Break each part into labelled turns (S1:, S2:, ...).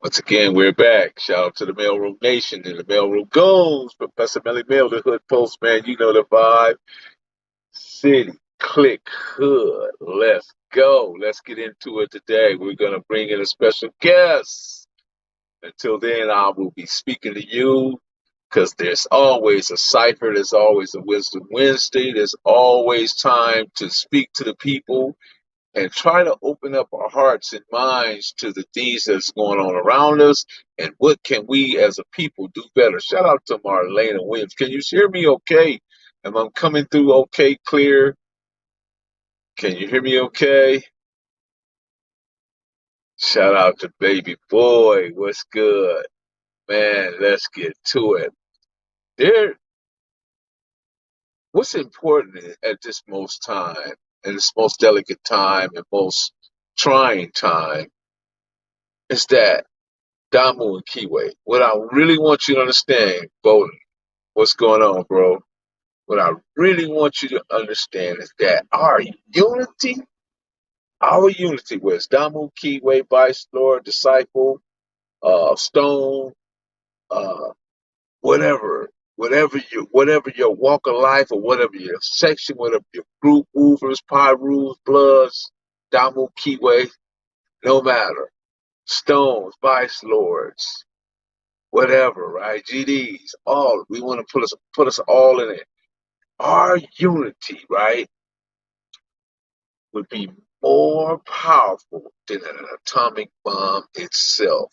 S1: Once again, we're back. Shout out to the Mailroom Nation and the Mailroom Goes. Professor Melly Mail, the Hood Postman. You know the vibe. City, click, hood. Let's go. Let's get into it today. We're going to bring in a special guest. Until then, I will be speaking to you because there's always a cipher. There's always a Wisdom Wednesday. There's always time to speak to the people and try to open up our hearts and minds to the things that's going on around us and what can we as a people do better. Shout out to Marlena Williams. Can you hear me okay? Am I coming through okay, clear? Can you hear me okay? Shout out to baby boy. What's good? Man, let's get to it. There, what's important at this most time, and this most delicate time and most trying time, is that Damu and Kiwi. What I really want you to understand, Bowden, what's going on, bro? What I really want you to understand is that our unity was Damu, Kiwi, Vice Lord, Disciple, Stone, uh, whatever your walk of life or whatever your section, whatever your group, movers, Pyrus, Bloods, Damu, Kiwi, no matter. Stones, Vice Lords, whatever, right? GDs, all we want to put us all in it. Our unity, right, would be more powerful than an atomic bomb itself.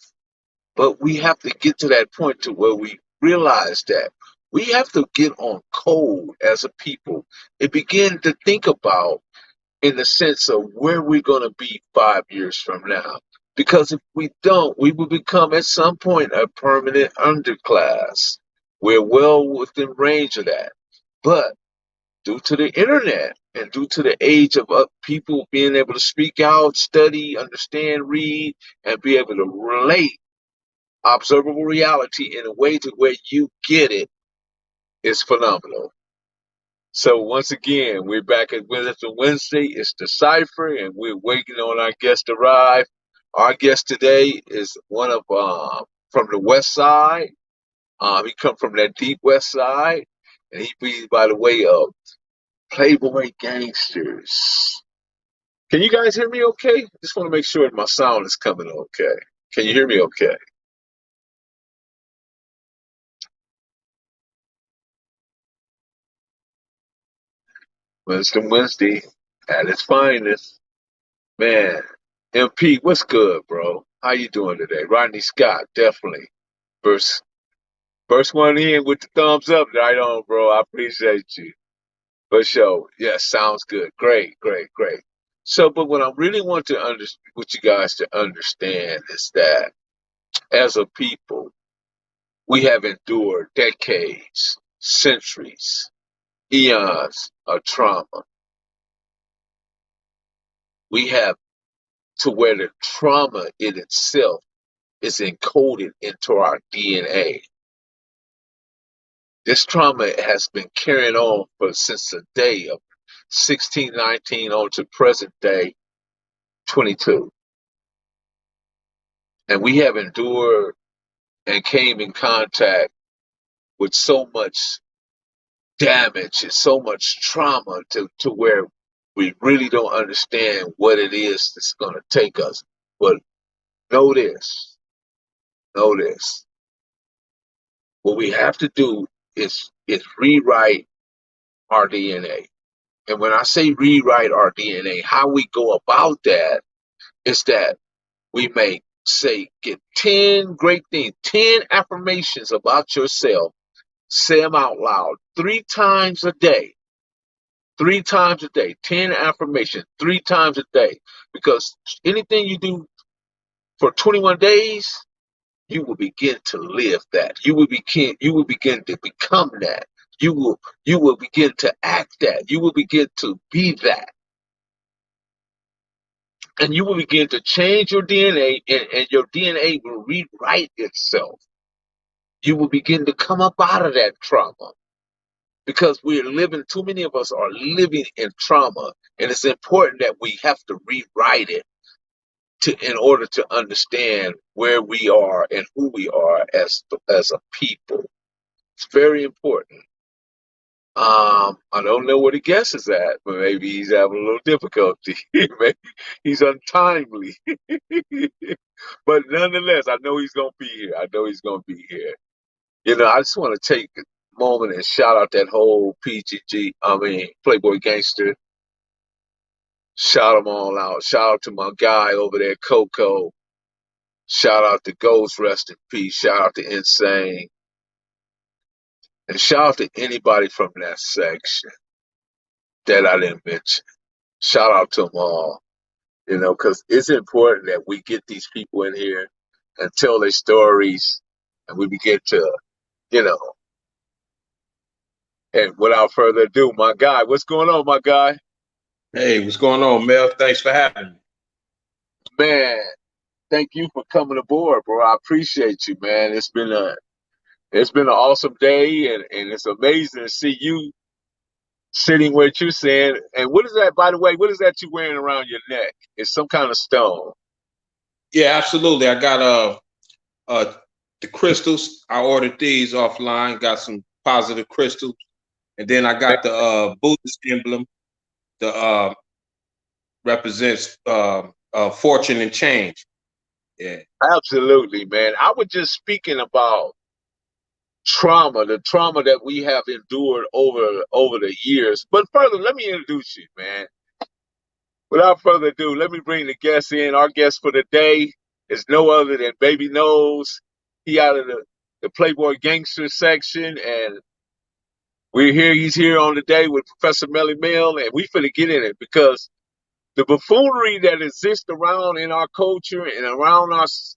S1: But we have to get to that point to where we realize that we have to get on code as a people and begin to think about in the sense of where we're going to be 5 years from now. Because if we don't, we will become at some point a permanent underclass. We're well within range of that. But due to the internet and due to the age of people being able to speak out, study, understand, read, and be able to relate observable reality in a way to where you get it is phenomenal. So once again, we're back at Wednesday. It's the cipher, and we're waiting on our guest to arrive. Our guest today is one of from the West Side. He come from that deep West Side, and he be by the way of Playboy gangsters. Can you guys hear me okay? Just want to make sure my sound is coming okay. Can you hear me okay? Wednesday at its finest. Man, MP, what's good, bro? How you doing today? Rodney Scott, definitely. First, first one in with the thumbs up. Right on, bro. I appreciate you. For sure. Yes, sounds good. Great, great, great. So, but what I really want to what you guys to understand is that as a people, we have endured decades, centuries, eons of trauma. We have to where the trauma in itself is encoded into our DNA. This trauma has been carrying on since the day of 1619 on to present day 22. And we have endured and came in contact with so much damage and so much trauma to where we really don't understand what it is that's going to take us. But know this, know this. What we have to do is rewrite our DNA. And when I say rewrite our DNA, how we go about that is that we may say, get 10 great things, 10 affirmations about yourself, say them out loud 3 times a day. 3 times a day, 10 affirmations, 3 times a day. Because anything you do for 21 days, you will begin to live that. You will begin to become that. You will begin to act that. You will begin to be that. And you will begin to change your DNA, and your DNA will rewrite itself. You will begin to come up out of that trauma because too many of us are living in trauma, and it's important that we have to rewrite it in order to understand where we are and who we are as a people. It's very important. I don't know where the guest is at, but maybe he's having a little difficulty. Maybe he's untimely. But nonetheless, I know he's gonna be here. I know he's gonna be here. You know, I just want to take a moment and shout out that whole Playboy Gangster. Shout them all out. Shout out to my guy over there, Coco. Shout out to Ghost, rest in peace. Shout out to Insane. And shout out to anybody from that section that I didn't mention. Shout out to them all. You know, because it's important that we get these people in here and tell their stories, and we begin to, you know. And without further ado, my guy, what's going on, my guy?
S2: Hey, what's going on, Mel? Thanks for having me.
S1: Man, thank you for coming aboard, bro. I appreciate you, man. It's been an awesome day, and it's amazing to see you sitting where you're saying. And what is that, by the way? What is that you wearing around your neck? It's some kind of stone.
S2: Yeah, absolutely. I got the crystals. I ordered these offline. Got some positive crystals, and then I got the Buddhist emblem. The represents fortune and change. Yeah,
S1: Absolutely, man. I was just speaking about trauma, the trauma that we have endured over the years. But further, let me introduce you, man. Without further ado, let me bring the guest in. Our guest for the day is no other than Baby Nose. He out of the Playboy Gangster section, and he's here on the day with Professor Melly Mill, and we finna get in it because the buffoonery that exists around in our culture and around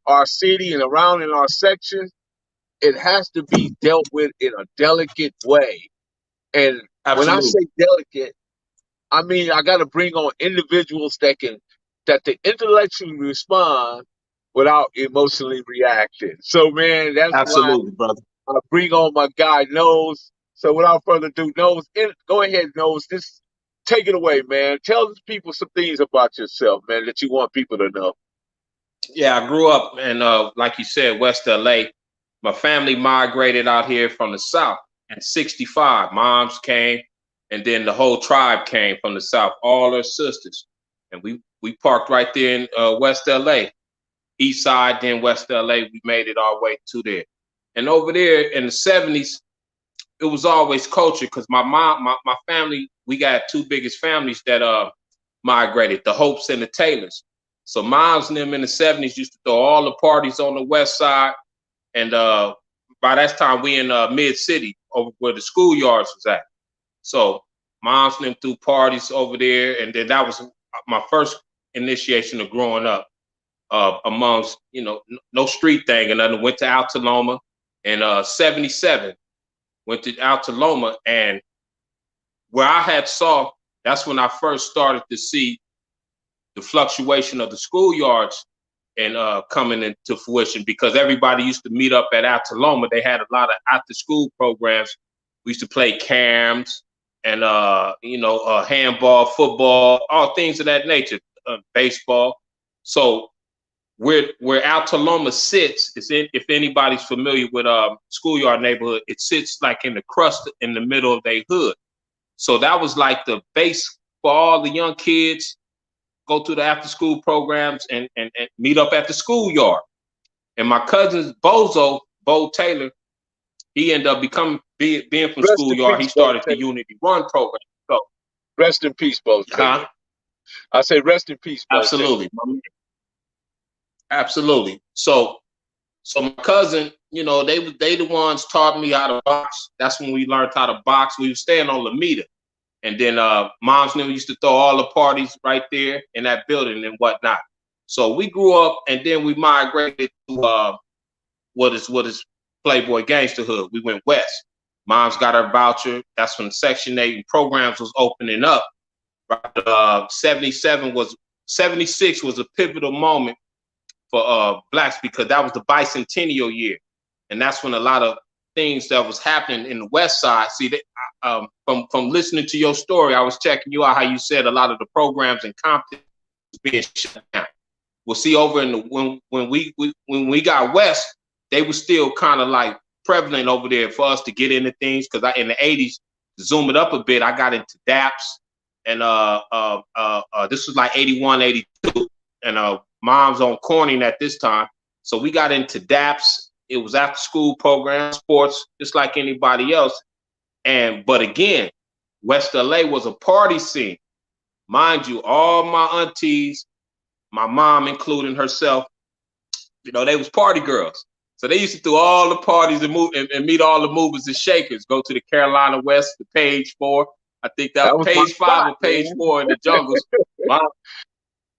S1: our city and around in our section, it has to be dealt with in a delicate way. And
S2: absolutely.
S1: when I say delicate, I mean I got to bring on individuals that they intellectually respond without emotionally reacting. So, man, that's
S2: absolutely,
S1: why
S2: brother.
S1: I bring on my guy Nose. So, without further ado, Nose, go ahead, Nose. Just take it away, man. Tell people some things about yourself, man, that you want people to know.
S2: Yeah, I grew up in, like you said, West LA. My family migrated out here from the South in '65. Moms came, and then the whole tribe came from the South, all their sisters. And we parked right there in West LA, East Side, then West LA. We made it our way to there. And over there in the '70s, it was always culture because my family, we got two biggest families that migrated, the Hopes and the Taylors. So moms and them in the '70s used to throw all the parties on the West Side. And by that time, we in mid-city, over where the schoolyards was at. So moms and them threw parties over there. And then that was my first initiation of growing up amongst, you know, no street thing. And then went to Altaloma in '77. Went to Altaloma. And where I had saw, that's when I first started to see the fluctuation of the schoolyards and coming into fruition, because everybody used to meet up at Altaloma. They had a lot of after school programs. We used to play cams and handball, football, all things of that nature, baseball. So where Altaloma sits is if anybody's familiar with schoolyard neighborhood, it sits like in the crust in the middle of their hood. So that was like the base for all the young kids. Go to the after school programs and meet up at the schoolyard. And my cousin Bo Taylor, he ended up being from schoolyard. He started the Unity Run program. So
S1: rest in peace, Bo Taylor. I say rest in peace, Bo
S2: absolutely. Absolutely. So my cousin, you know, they the ones taught me how to box. That's when we learned how to box. We were staying on Lameda. And then moms and them used to throw all the parties right there in that building and whatnot. So we grew up, and then we migrated to what is Playboy Gangsterhood. We went west. Mom's got her voucher. That's when Section 8 and programs was opening up. Right? 76 was a pivotal moment for blacks, because that was the bicentennial year, and that's when a lot of things that was happening in the West Side. See, from listening to your story, I was checking you out how you said a lot of the programs in Compton was being shut down. Well, see, over in the when we got west, they were still kind of like prevalent over there for us to get into things. Because in the '80s, to zoom it up a bit, I got into DAPS, and this was like '81, '82, and mom's on Corning at this time, so we got into DAPS. It was after school program, sports, just like anybody else. But again, West LA was a party scene. Mind you, all my aunties, my mom including herself, you know, they was party girls. So they used to do all the parties and move and meet all the movers and shakers. Go to the Carolina West, the Page 4. I think that was
S1: my
S2: Page 5
S1: spot,
S2: or Page
S1: man.
S2: 4 in the jungles.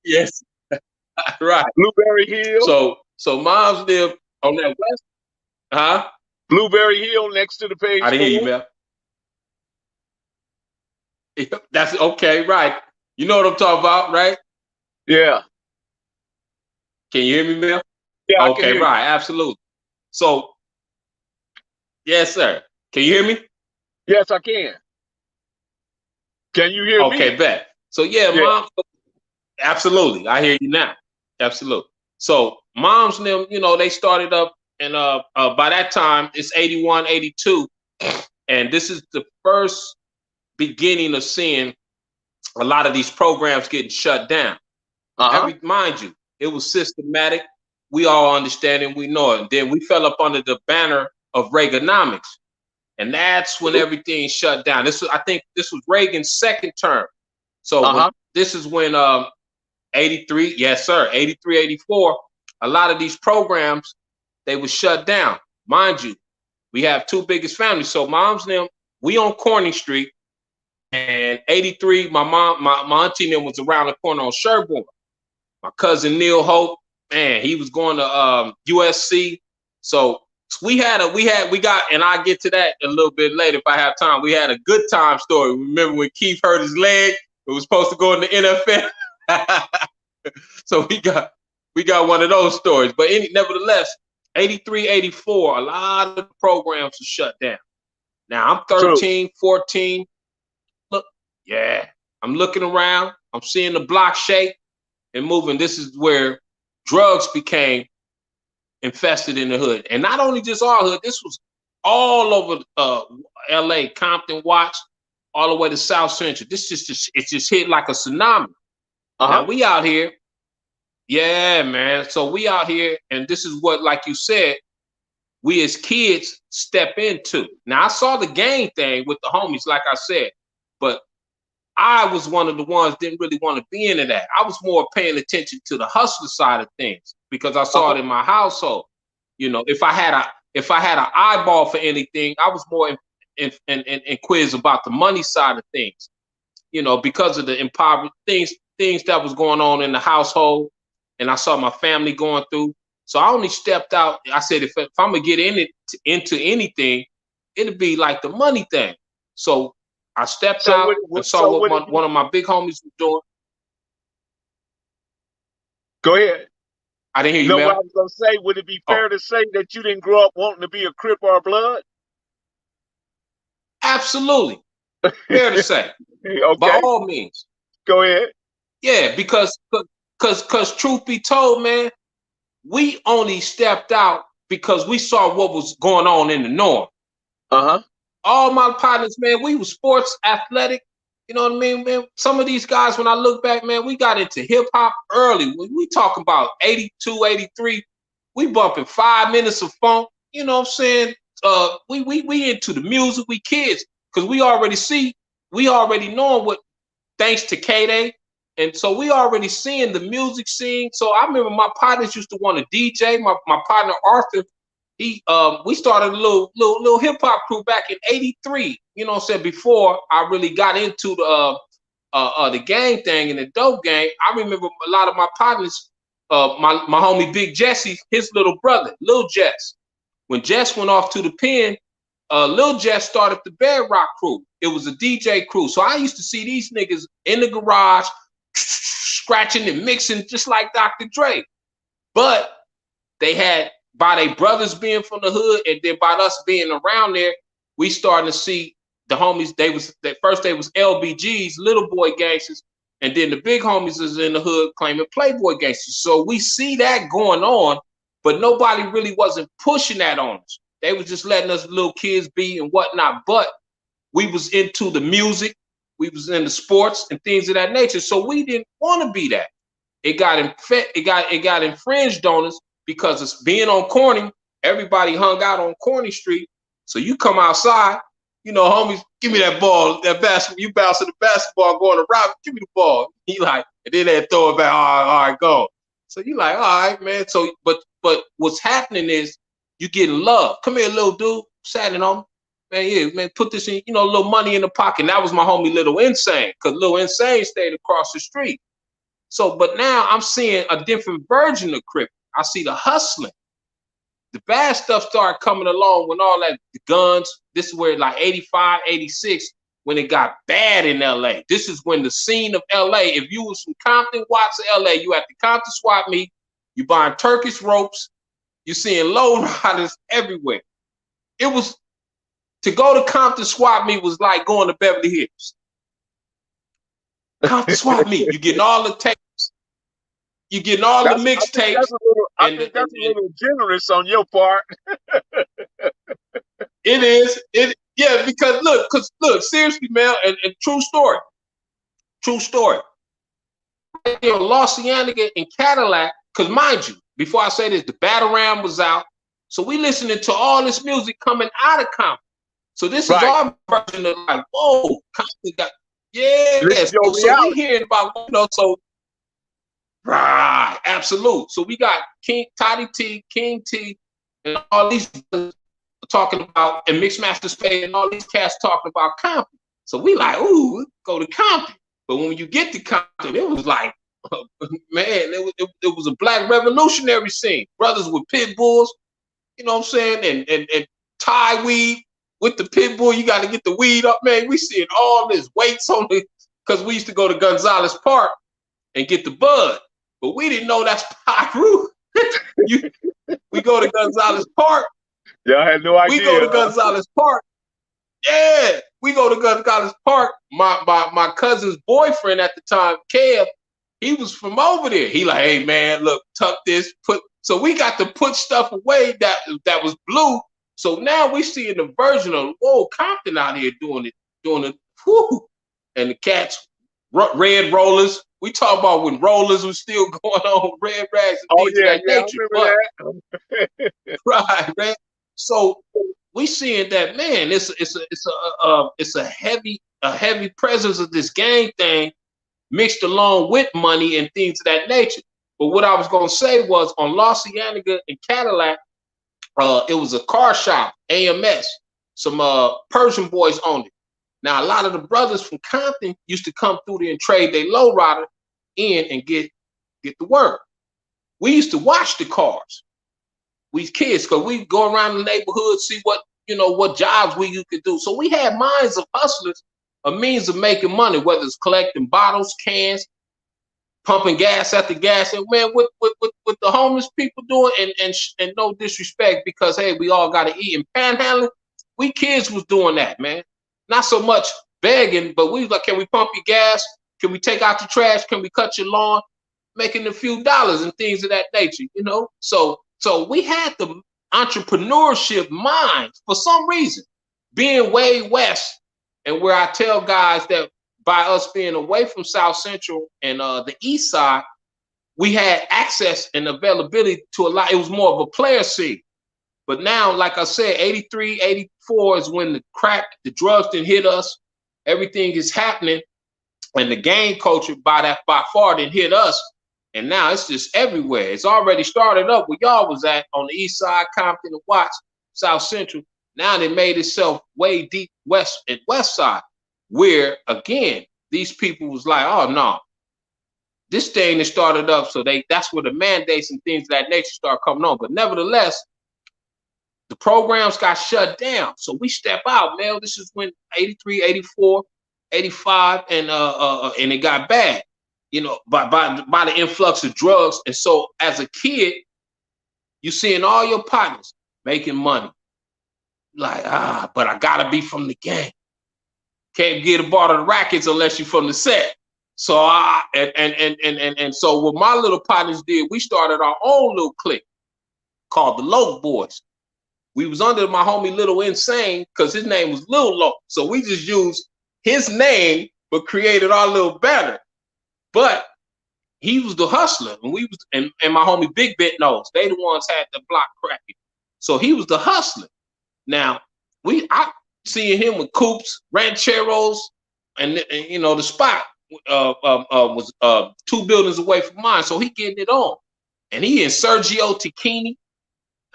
S2: Yes, right.
S1: Blueberry Hill.
S2: So moms live on that west. Huh?
S1: Blueberry Hill next to the
S2: I
S1: Page
S2: didn't hear you,
S1: 4.
S2: Mel. That's okay, right. You know what I'm talking about, right?
S1: Yeah.
S2: Can you hear me, Mel?
S1: Yeah, I can
S2: Okay,
S1: hear
S2: right, absolutely. So, yes, sir. Can you hear me?
S1: you. Yes, I can. Can you hear
S2: Okay,
S1: me?
S2: bet. So yeah,
S1: Yeah.
S2: mom, absolutely. I hear you now. Absolutely. So moms, them, you know, they started up, and by that time it's 81, 82, and this is the first beginning of seeing a lot of these programs getting shut down. Mind you, it was systematic. We all understand it. We know it. And then we fell up under the banner of Reaganomics, and that's when everything shut down. I think this was Reagan's second term. So this is when 83, yes sir, 83, 84, a lot of these programs, they were shut down. Mind you, we have two biggest families. So moms and them, we on Corning Street, and 83, my auntie and them was around the corner on Sherborne. My cousin Neil Hope, man, he was going to USC. So we got, and I'll get to that a little bit later if I have time. We had a good time story. Remember when Keith hurt his leg? It was supposed to go in the NFL. So we got one of those stories. But nevertheless, 83, 84, a lot of the programs are shut down. Now I'm 13, 14. Look, yeah, I'm looking around. I'm seeing the block shake and moving. This is where drugs became infested in the hood. And not only just our hood, this was all over LA, Compton, Watts, all the way to South Central. It just hit like a tsunami. Now we out here. Yeah, man. So we out here, and this is what, like you said, we as kids step into. Now I saw the gang thing with the homies, like I said, but I was one of the ones didn't really want to be into that. I was more paying attention to the hustler side of things because I saw it in my household. You know, if I had an eyeball for anything, I was more in quiz about the money side of things. You know, because of the impoverished things that was going on in the household, and I saw my family going through. So I only stepped out. I said, if I'm gonna get into anything, it'd be like the money thing. So I stepped out and saw what one of my big homies was doing.
S1: Go ahead.
S2: I didn't hear you,
S1: No,
S2: man.
S1: what I was gonna say, would it be fair to say that you didn't grow up wanting to be a Crip or a Blood?
S2: Absolutely. Fair to say.
S1: Okay.
S2: By all means.
S1: Go ahead.
S2: Yeah, because truth be told, man, we only stepped out because we saw what was going on in the norm. All my partners, man, we were sports, athletic. You know what I mean, man? Some of these guys, when I look back, man, we got into hip hop early. When we talking about 82, 83, we bumping 5 minutes of funk. You know what I'm saying? We into the music, we kids, because we already knowing what, thanks to K-Day. And so we already seeing the music scene. So I remember my partners used to want to DJ. My partner Arthur, we started a little hip hop crew back in '83. You know what I'm saying? Before I really got into the gang thing and the dope gang. I remember a lot of my partners, my homie Big Jesse, his little brother, Lil Jess. When Jess went off to the pen, Lil Jess started the Bedrock crew. It was a DJ crew. So I used to see these niggas in the garage scratching and mixing just like Dr. Dre. But they had, by their brothers being from the hood and then by us being around there, we starting to see the homies. They was LBGs, little boy gangsters. And then the big homies is in the hood claiming Playboy gangsters. So we see that going on, but nobody really wasn't pushing that on us. They was just letting us little kids be and whatnot. But we was into the music, we was into sports and things of that nature. So we didn't want to be that. It got infringed on us because it's being on Corning. Everybody hung out on Corning Street. So you come outside, you know, homies, give me that ball, that basketball. You bouncing the basketball, going to route, give me the ball. He like, and then they throw it back. All right, go. So you like, all right, man. So, but what's happening is you getting love. Come here, little dude, standing on me. Man, yeah, man, put this in, you know, a little money in the pocket. And that was my homie Little Insane, because Little Insane stayed across the street. So, but now I'm seeing a different version of Crip. I see the hustling. The bad stuff started coming along when all that, the guns, this is where like 85, 86, when it got bad in LA. This is when the scene of LA, if you was from Compton, Watts, LA, you at the Compton swap meet, you buying Turkish ropes, you seeing low riders everywhere. It was, to go to Compton swap meet was like going to Beverly Hills. Compton swap meet, you getting all the tapes, you getting all the mixtapes.
S1: I think that's a little generous on your part.
S2: It is. Yeah, because look, seriously, man, and true story. You know, Los Angeles and Cadillac, because mind you, before I say this, the Batarang was out. So we listening to all this music coming out of Compton. So this is our version of like, whoa, Compton got, yeah. So we hearing about, you know, so right, absolute. So we got King Toddy T, King T, and all these talking about, and Mixmaster Spade and all these cats talking about Compton. So we like, ooh, go to Compton. But when you get to Compton, it was like, man, it was a black revolutionary scene. Brothers with pit bulls, you know what I'm saying, and tie weed with the pit bull. You got to get the weed up, man. We seeing all this weights on it because we used to go to Gonzalez Park and get the bud, but we didn't know that's Pyru. We go to Gonzalez Park.
S1: Y'all had no idea.
S2: We go to Gonzalez Park. Yeah, we go to Gonzalez Park. My cousin's boyfriend at the time, Kev, he was from over there. He like, hey man, look, tuck this, put. So we got to put stuff away that was blue. So now we seeing the version of, whoa, Compton out here doing it, whoo. And the cats, red rollers. We talk about when rollers was still going on, red rags and things of that nature. But, right, man. So we seeing that, man, it's a heavy presence of this gang thing mixed along with money and things of that nature. But what I was gonna say was on La Cienega and Cadillac, it was a car shop, AMS. Some Persian boys owned it. Now a lot of the brothers from Compton used to come through there and trade their lowrider in and get the work. We used to watch the cars. We kids, because we go around the neighborhood, see what jobs we could do. So we had minds of hustlers, a means of making money, whether it's collecting bottles, cans, pumping gas at the gas, and man, what the homeless people doing, and no disrespect, because hey, we all got to eat, and panhandling, we kids was doing that, man. Not so much begging, but we was like, can we pump your gas? Can we take out the trash? Can we cut your lawn? Making a few dollars and things of that nature, you know? So we had the entrepreneurship mind for some reason, being way west, and where I tell guys that by us being away from South Central and the East Side, we had access and availability to a lot. It was more of a player scene. But now, like I said, 83, 84 is when the crack, the drugs didn't hit us. Everything is happening. And the gang culture by far didn't hit us. And now it's just everywhere. It's already started up where y'all was at on the East Side, Compton and Watts, South Central. Now they made itself way deep west and west side, where again, these people was like, oh no, this thing that started up. So that's where the mandates and things of that nature start coming on. But nevertheless, the programs got shut down. So we step out, man. This is when 83, 84, 85, and it got bad, you know, by the influx of drugs. And so as a kid, you seeing all your partners making money. Like, but I gotta be from the gang. Can't get a part of the rackets unless you're from the set. So so what my little partners did, we started our own little clique called the Loke Boys. We was under my homie Little Insane because his name was Lil Loke. So we just used his name but created our little banner. But he was the hustler, and we was and my homie Big Bit Nose. They the ones had the block cracking. So he was the hustler. Now I seeing him with Coops, Rancheros, and you know the spot was 2 buildings away from mine. So he getting it on, and he in Sergio Tacchini.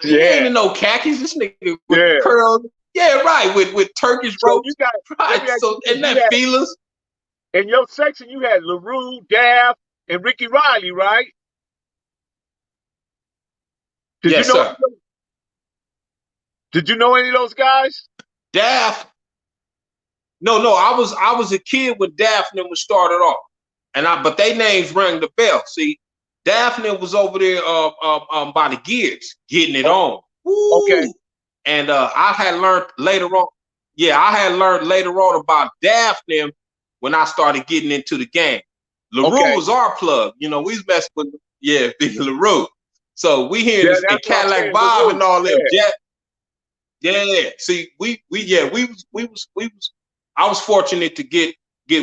S2: He ain't in no khakis. This nigga with curls. Yeah, right. With Turkish ropes.
S1: You got
S2: right. So and that feelers.
S1: In your section, you had LaRue, Dav, and Ricky Riley, right?
S2: Yes, sir.
S1: Did you know any of those guys?
S2: Dav. No. I was a kid when Daphne was started off, but they names rang the bell. See, Daphne was over there by the gears, getting it on. Woo! Okay. And I had learned later on. Yeah, I had learned later on about Daphne when I started getting into the game. LaRue was our plug. You know, we was messing with Big LaRue. So we hear this and Cadillac Bob and all them. Yeah. See, we was I was fortunate to get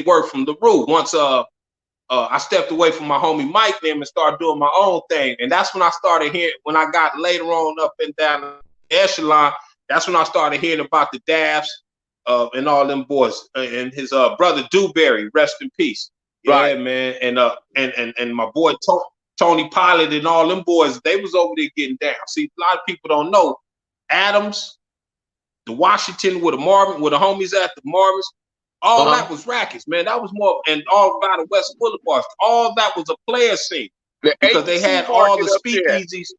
S2: work from LaRue. Once I stepped away from my homie Mike and started doing my own thing. And that's when I started hearing, when I got later on up and down the echelon, that's when I started hearing about the Davs and all them boys and his brother Dewberry, rest in peace. Yeah, man. And my boy Tony Pilot and all them boys, they was over there getting down. See, a lot of people don't know Adams, the Washington with the homies at the Marvins, all that was rackets, man. That was more, and all by the West Boulevard, all that was a player scene because they had all the speakeasies.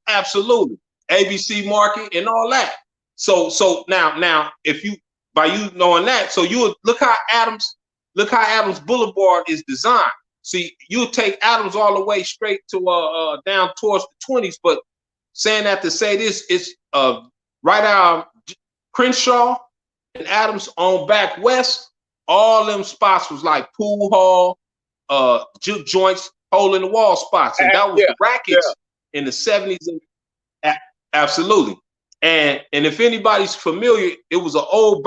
S2: Absolutely, ABC market and all that. So now, if you by you knowing that, so you look how Adams Boulevard is designed. See, you take Adams all the way straight to down towards the 20s, but saying that to say this, it's right out Crenshaw and Adams on back west. All them spots was like pool hall, juke joints, hole in the wall spots, and that was the rackets in the 70s. Absolutely. And if anybody's familiar, it was an old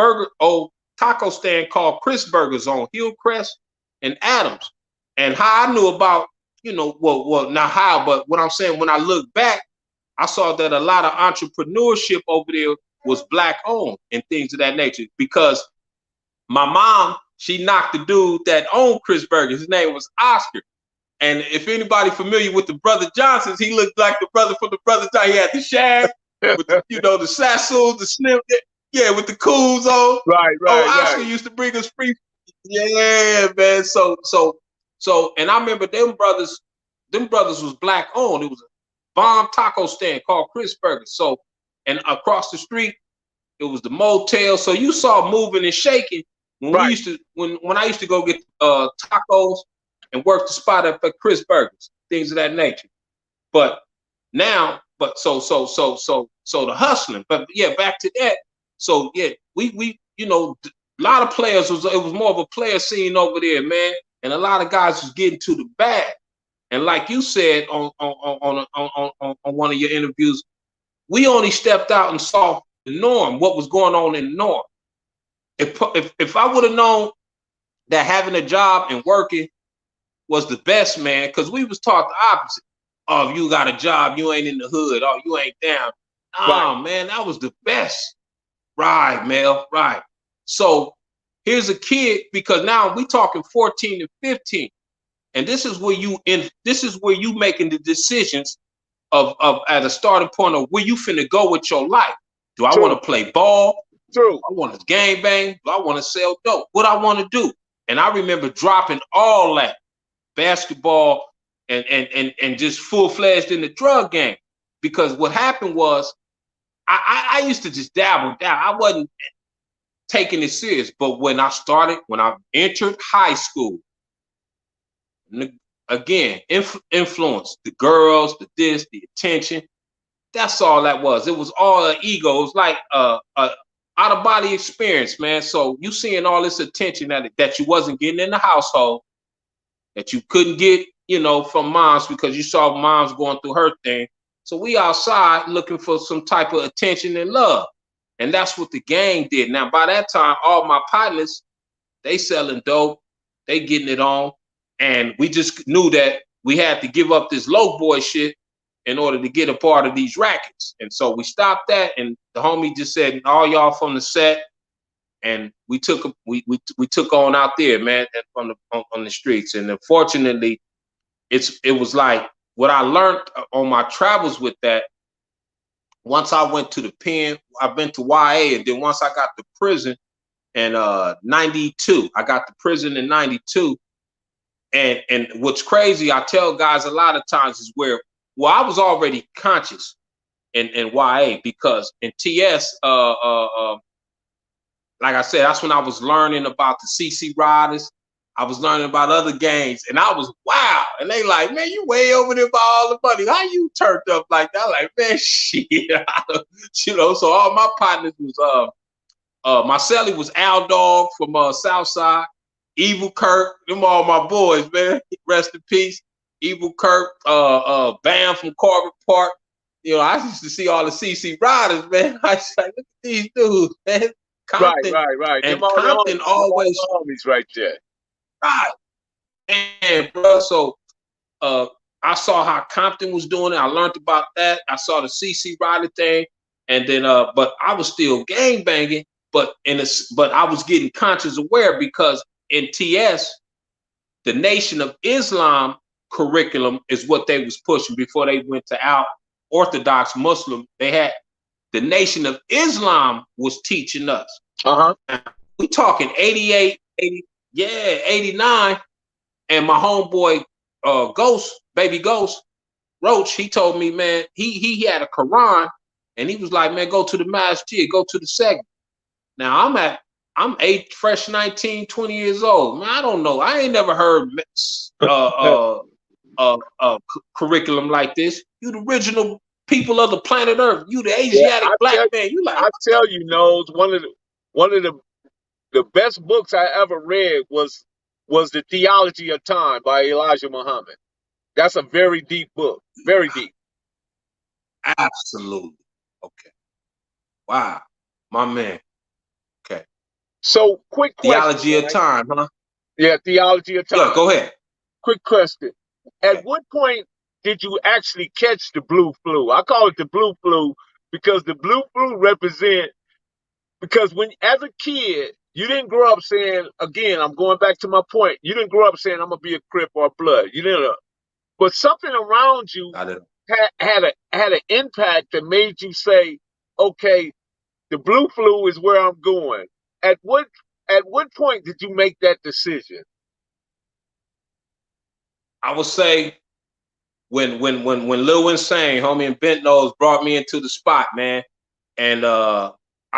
S2: taco stand called Chris Burgers on Hillcrest and Adams. And how I knew about, well, not how, but what I'm saying, when I look back, I saw that a lot of entrepreneurship over there was black owned and things of that nature, because my mom, she knocked the dude that owned Chris Burgers. His name was Oscar. And if anybody familiar with the Brother Johnsons, he looked like the brother from the Brother John. He had the shag, with the, the sassoons, the slim, with the cools on.
S1: Right.
S2: Oscar used to bring us free. Yeah, man. So, and I remember them brothers was black owned. It was a bomb taco stand called Chris Burgers. So, and across the street, it was the motel. So you saw moving and shaking when we used to, when I used to go get tacos and work the spot up at Chris Burgers, things of that nature. But now, so the hustling. But yeah, back to that. So yeah, we a lot of players it was more of a player scene over there, man. And a lot of guys was getting to the bag. And like you said on one of your interviews, we only stepped out and saw the norm, what was going on in the norm. If I would have known that having a job and working was the best, man, because we was taught the opposite. Oh, if you got a job, you ain't in the hood. Oh, you ain't down. Oh, man, that was the best. Right, Mel, right. So here's a kid, because now we talking 14 and 15. And this is where you making the decisions of at a starting point of where you finna go with your life. Do I want to play ball?
S1: True.
S2: I want to gang bang? Do I want to sell dope? What I want to do? And I remember dropping all that basketball and just full-fledged in the drug game. Because what happened was I used to just dabble down. I wasn't taking it serious. But when I entered high school, again, influence, the girls, the attention. That's all that was. It was all an ego. It was like out of body experience, man. So you seeing all this attention that you wasn't getting in the household, that you couldn't get, you know, from moms because you saw moms going through her thing. So we outside looking for some type of attention and love. And that's what the gang did. Now, by that time, all my partners, they selling dope, they getting it on. And we just knew that we had to give up this low boy shit in order to get a part of these rackets. And so we stopped that, and the homie just said, all y'all from the set, and we took on out there, man, on the streets. And unfortunately, it was like what I learned on my travels with that. Once I went to the pen, I've been to YA, and then once I got to prison in 92, I got to prison in 92. And what's crazy, I tell guys a lot of times is where, well, I was already conscious in YA, because in TS, like I said, that's when I was learning about the CC Riders. I was learning about other gangs, and I was wow. And they like, man, you way over there by all the money. How you turned up like that? Like, man, shit. You know, so all my partners was my celly was Al Dog from Southside, Evil Kirk, them all my boys, man. Rest in peace. Evil Kirk, Bam from Corbett Park. You know, I used to see all the CC Riders, man. I was like, look at these dudes, man. Compton,
S1: right.
S2: and
S1: Them all
S2: Compton always
S1: homies right there.
S2: right. And bro, so I saw how Compton was doing it. I learned about that. I saw the CC Rider thing, and then but I was still gang banging, but I was getting conscious aware, because in TS, the Nation of Islam curriculum is what they was pushing before they went to out Orthodox Muslim. They had the Nation of Islam was teaching us. We talking 88, 80, 89. And my homeboy Ghost, baby Ghost, Roach, he told me, man, he had a Quran, and he was like, man, go to the masjid, go to the segment. Now I'm 8, fresh 19, 20 years old. Man, I don't know. I ain't never heard curriculum like this. You the original people of the planet Earth. You the Asiatic black man. You like,
S1: I tell you, Nose, one of the best books I ever read was The Theology of Time by Elijah Muhammad. That's a very deep book. Very deep.
S2: absolutely. Okay. Wow. My man. Okay.
S1: So, quick question.
S2: Theology of Time, huh?
S1: Yeah, Theology of Time.
S2: Yeah, go ahead.
S1: Quick question. At what point did you actually catch the blue flu? I call it the blue flu because the blue flu because when, as a kid, you didn't grow up saying, again, I'm going back to my point, you didn't grow up saying, I'm going to be a Crip or a Blood. You didn't. But something around you had an impact that made you say, okay, the blue flu is where I'm going. At what point did you make that decision?
S2: I would say when Lil Insane, homie, and Bent Nose brought me into the spot, man, and I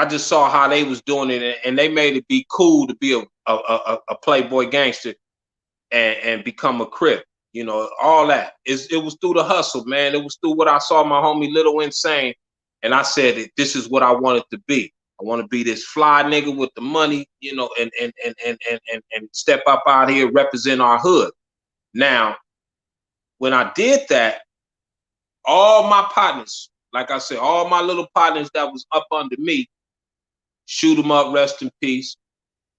S2: just saw how they was doing it, and they made it be cool to be a Playboy gangster and become a Crip. You know, all that. It was through the hustle, man. It was through what I saw my homie Little Insane, and I said, this is what I wanted to be. I want to be this fly nigga with the money, you know, and step up out here, represent our hood. Now, when I did that, all my partners, like I said, all my little partners that was up under me, Shoot 'em Up, rest in peace.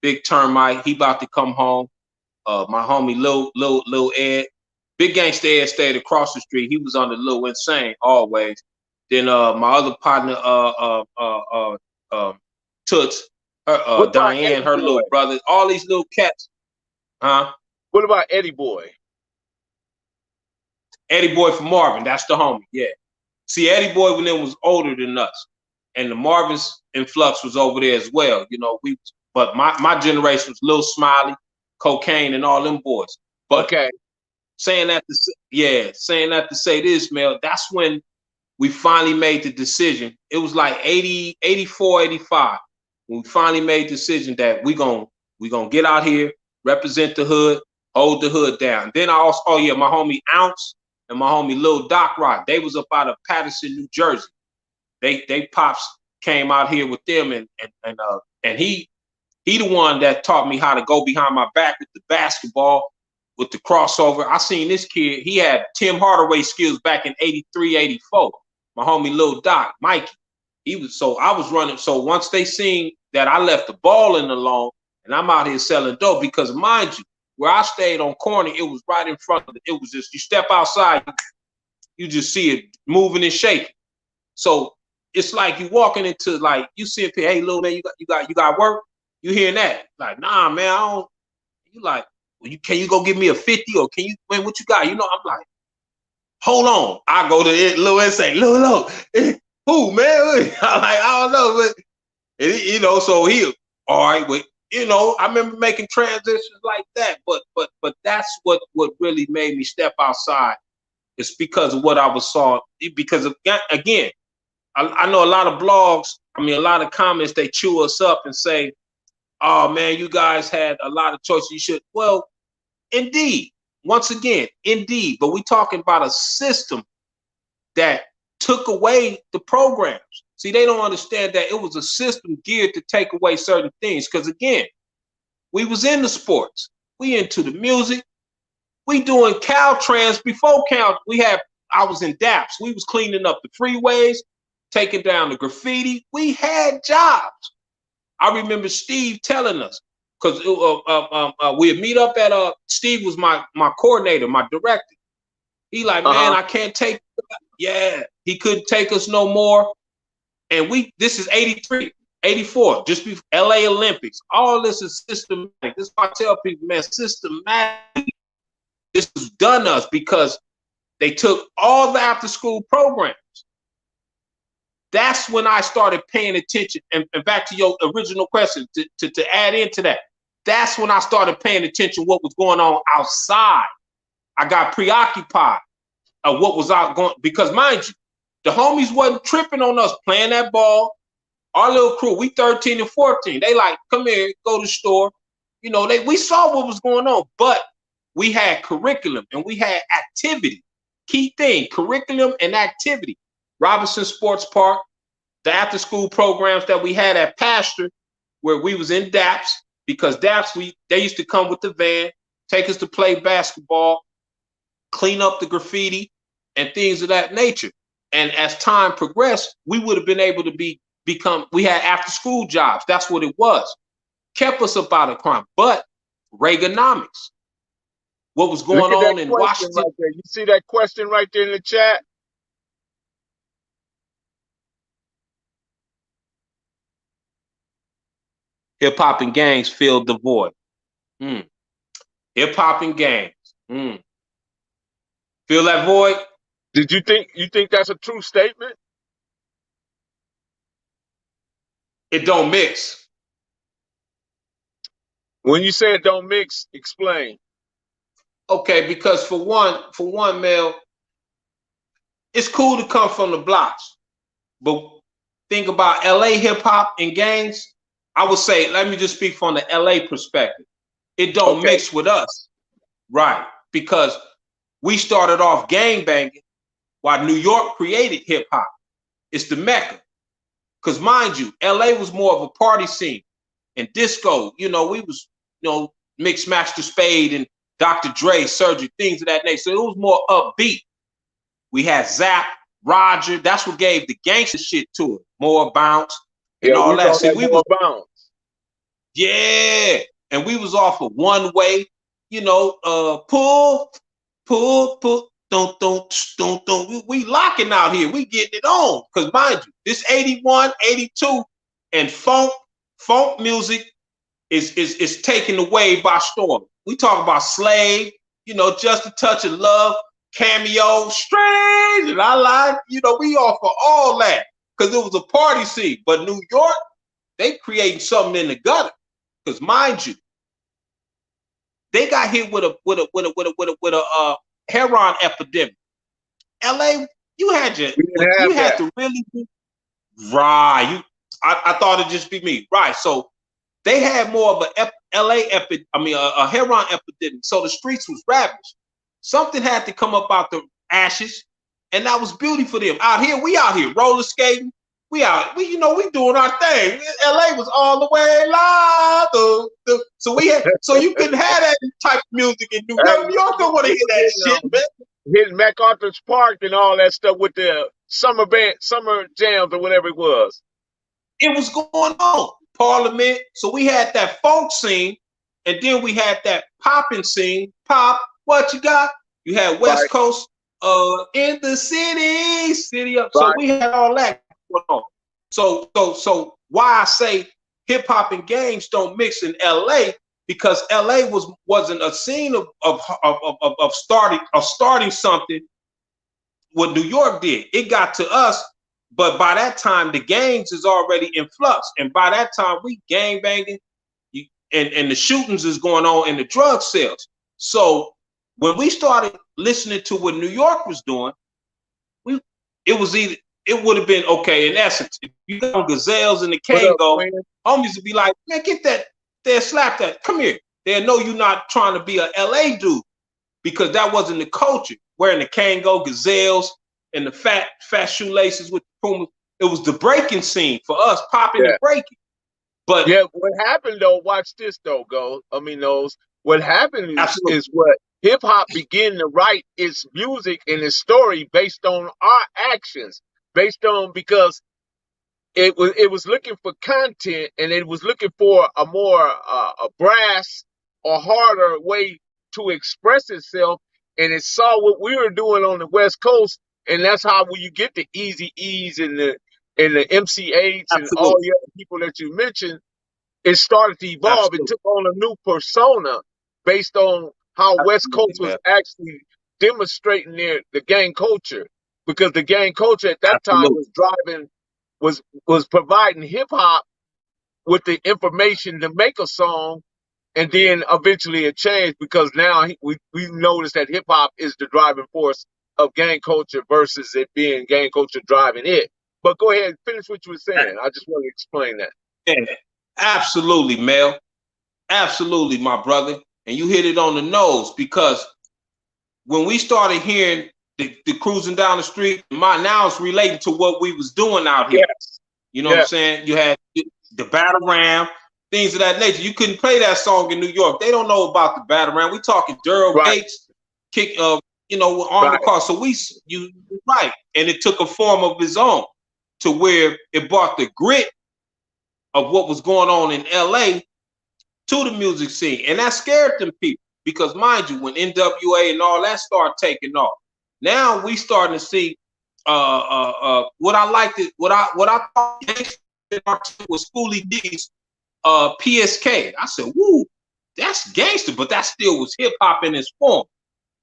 S2: Big Termite, he about to come home. My homie Lil Ed, Big Gangsta Ed stayed across the street. He was under Lil Insane always. Then my other partner, Toots, Diane, her little brother, all these little cats. Huh?
S1: What about Eddie Boy?
S2: Eddie Boy from Marvin, that's the homie, yeah. See, Eddie Boy when it was older than us, and the Marvin's influx was over there as well. You know, but my generation was Lil Smiley, Cocaine, and all them boys. But
S1: okay.
S2: Saying that to say this, Mel, that's when we finally made the decision. It was like 80, 84, 85. When we finally made the decision that we gonna get out here, represent the hood, hold the hood down. Then I also, my homie Ounce and my homie Lil Doc Rock, they was up out of Patterson, New Jersey. They pops came out here with them, and he the one that taught me how to go behind my back with the basketball, with the crossover. I seen this kid, he had Tim Hardaway skills back in 83, 84. My homie Lil Doc, Mikey. I was running. So once they seen that I left the ball in the lawn and I'm out here selling dope, because mind you, where I stayed on corner, it was right in front of it. It was just, you step outside, you just see it moving and shaking. So it's like you walking into, like, you see it, hey, little man, you got work? You hearing that? Like, nah, man, I don't. You like, well, can you go give me a 50, or can you, man, what you got? You know, I'm like, hold on. I go to it, Lil, and say, Lil, who, man? I'm like, I don't know, but you know, so he, all right, but you know, I remember making transitions like that, but that's what really made me step outside. It's because of what I was saw. Because of, again, I know a lot of blogs, I mean, a lot of comments, they chew us up and say, oh man, you guys had a lot of choices. You should, well, indeed, once again, indeed, but we talking about a system that took away the programs. See, they don't understand that it was a system geared to take away certain things. Because again, we was in the sports, we into the music, we doing Caltrans before I was in DAPS. We was cleaning up the freeways, taking down the graffiti. We had jobs. I remember Steve telling us, because we'd meet up at Steve was my coordinator, my director. He like, man, I can't take. Yeah, he couldn't take us no more. And this is 83, 84, just before LA Olympics. All this is systematic. This is why I tell people, man, systematic. This was done to us because they took all the after school programs. That's when I started paying attention. And back to your original question, to add into that, that's when I started paying attention what was going on outside. I got preoccupied of what was out going, because mind you, the homies wasn't tripping on us playing that ball. Our little crew, we 13 and 14. They like, come here, go to the store. You know, we saw what was going on, but we had curriculum and we had activity. Key thing, curriculum and activity. Robinson Sports Park, the after school programs that we had at Pasture, where we was in DAPS, because DAPS, they used to come with the van, take us to play basketball, clean up the graffiti and things of that nature. And as time progressed, we would have been able to we had after school jobs. That's what it was. Kept us up out of crime. But Reaganomics, what was going on in Washington.
S1: Right there. You see that question right there in the chat?
S2: Hip hop and gangs filled the void. Hip hop and gangs. Fill that void?
S1: You think that's a true statement?
S2: It don't mix.
S1: When you say it don't mix, explain.
S2: Okay, because for one, Mel, it's cool to come from the blocks, but think about LA hip hop and gangs. I would say, let me just speak from the LA perspective. It don't mix with us, right? Because we started off gang banging while New York created hip hop. It's the Mecca. Because mind you, LA was more of a party scene and disco. You know, we was, Mix Master Spade and Dr. Dre, Surgery, things of that nature. So it was more upbeat. We had Zap, Roger. That's what gave the gangster shit to it. More bounce and all that. See, we was
S1: bounce.
S2: Yeah. And we was off of one way, pull, don't. We locking out here. We getting it on. Because mind you, this 81, 82, and funk music is taken away by storm. We talk about Slave, Just a Touch of Love, Cameo, Strange, and I like, we offer all that because it was a party scene. But New York, they creating something in the gutter. Because mind you, they got hit with a heroin epidemic. LA, you had to really be right. I thought it'd just be me, right? So they had more of a heroin epidemic. So the streets was ravaged. Something had to come up out the ashes, and that was beauty for them. We out here roller skating, We out, we doing our thing. LA was all the way live. So you couldn't have that type of music in New York. New York don't want to hear that shit, man.
S1: Hitting MacArthur's Park and all that stuff with the summer jams or whatever it was.
S2: It was going on. Parliament. So we had that folk scene, and then we had that popping scene. Pop, what you got? You had West Coast in the city up. So we had all that going on. So why I say hip hop and games don't mix in LA, because LA wasn't a scene of starting something what New York did. It got to us, but by that time the gangs is already in flux, and by that time we gang banging, and the shootings is going on and the drug sales. So when we started listening to what New York was doing, it would have been okay. In essence, if you go on Gazelles and the Kango, homies would be like, man, get that, they'll slap that, come here. They'll know you're not trying to be a LA dude, because that wasn't the culture. Wearing the Kango, Gazelles, and the fat shoelaces with the Puma. It was the breaking scene for us, popping and breaking. But
S1: yeah, what happened though, watch this though, what happened is what hip hop began to write its music and its story based on our actions, because it was looking for content, and it was looking for a more a brass or harder way to express itself, and it saw what we were doing on the West Coast, and that's how you get the Easy E's and the MC8s and all the other people that you mentioned. It started to evolve. It took on a new persona based on how West Coast was actually demonstrating the gang culture, because the gang culture at that time was providing hip hop with the information to make a song, and then eventually it changed, because now we noticed that hip hop is the driving force of gang culture versus it being gang culture driving it. But go ahead, finish what you were saying. I just want to explain that.
S2: Yeah, absolutely, Mel. Absolutely, my brother. And you hit it on the nose, because when we started hearing the cruising down the street, now it's relating to what we was doing out here. Yes. You know what I'm saying? You had the battle ram, things of that nature. You couldn't play that song in New York. They don't know about the battle ram. We talking Durham Gates, kick, with armored cars. So you right, and it took a form of its own, to where it brought the grit of what was going on in LA to the music scene, and that scared them people, because mind you, when NWA and all that started taking off, now we starting to see what I thought was Schoolie D's PSK. I said, woo, that's gangster, but that still was hip hop in its form.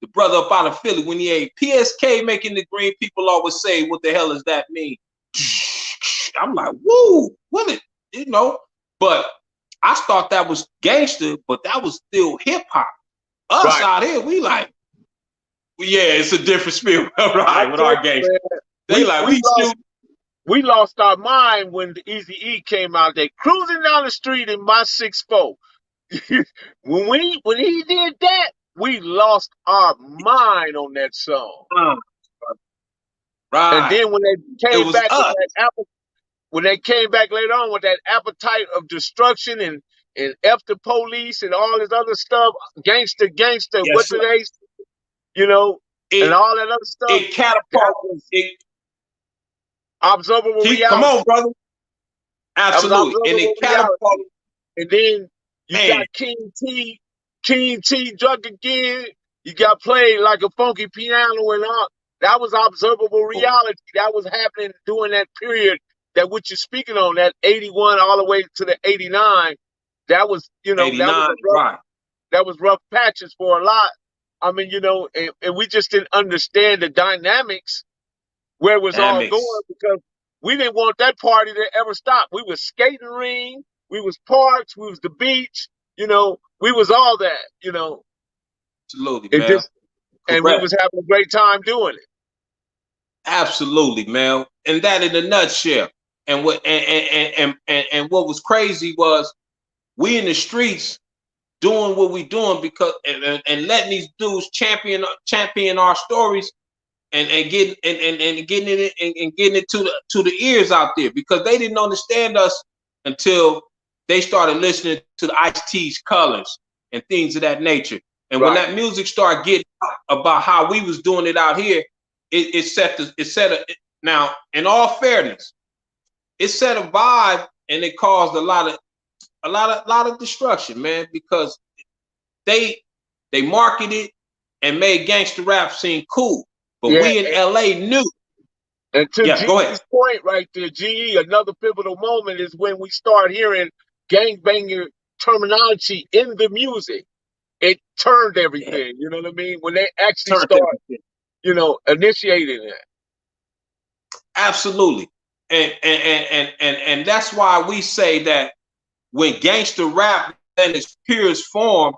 S2: The brother up out of Philly, when he ate PSK making the green, people always say, what the hell does that mean? I'm like, woo, what it, but I thought that was gangster, but that was still hip hop. Us out here, we like, yeah, it's a different spirit, right? With our gangster,
S1: we lost our mind when the Easy E came out. They cruising down the street in my 6'4". when he did that, we lost our mind on that song.
S2: Right.
S1: And then when they came back with that when they came back later on with that appetite of destruction and F the police and all this other stuff, gangster, yes, what do they, and all that other stuff.
S2: It catapulted.
S1: Observable reality.
S2: Come on, brother. Absolutely. And it catapulted.
S1: And then you got King T drunk again. You got played like a funky piano and all. That was observable reality. That was happening during that period. That what you're speaking on, that 81 all the way to the 89, that was, that was rough patches for a lot. I mean, and we just didn't understand the dynamics where it was all going, because we didn't want that party to ever stop. We was skating ring, we was parks, we was the beach, we was all that,
S2: Absolutely, man.
S1: And we was having a great time doing it.
S2: Absolutely, man. And that in a nutshell. And what was crazy was we in the streets doing what we doing, because and letting these dudes champion our stories, and getting it and getting it to the ears out there, because they didn't understand us until they started listening to the Ice-T's Colors and things of that nature. And when
S1: Right.
S2: that music started getting about how we was doing it out here, now, in all fairness, it set a vibe, and it caused a lot of destruction, man, because they marketed and made gangster rap seem cool. But
S1: Yeah.
S2: we in LA knew.
S1: And to
S2: Yeah, go ahead.
S1: GE's point right there, GE, another pivotal moment is when we start hearing gangbanger terminology in the music. It turned
S2: Yeah,
S1: everything, you know what I mean? When they actually
S2: turned
S1: start,
S2: everything.
S1: initiating it.
S2: Absolutely. And that's why we say that when gangster rap in its purest form,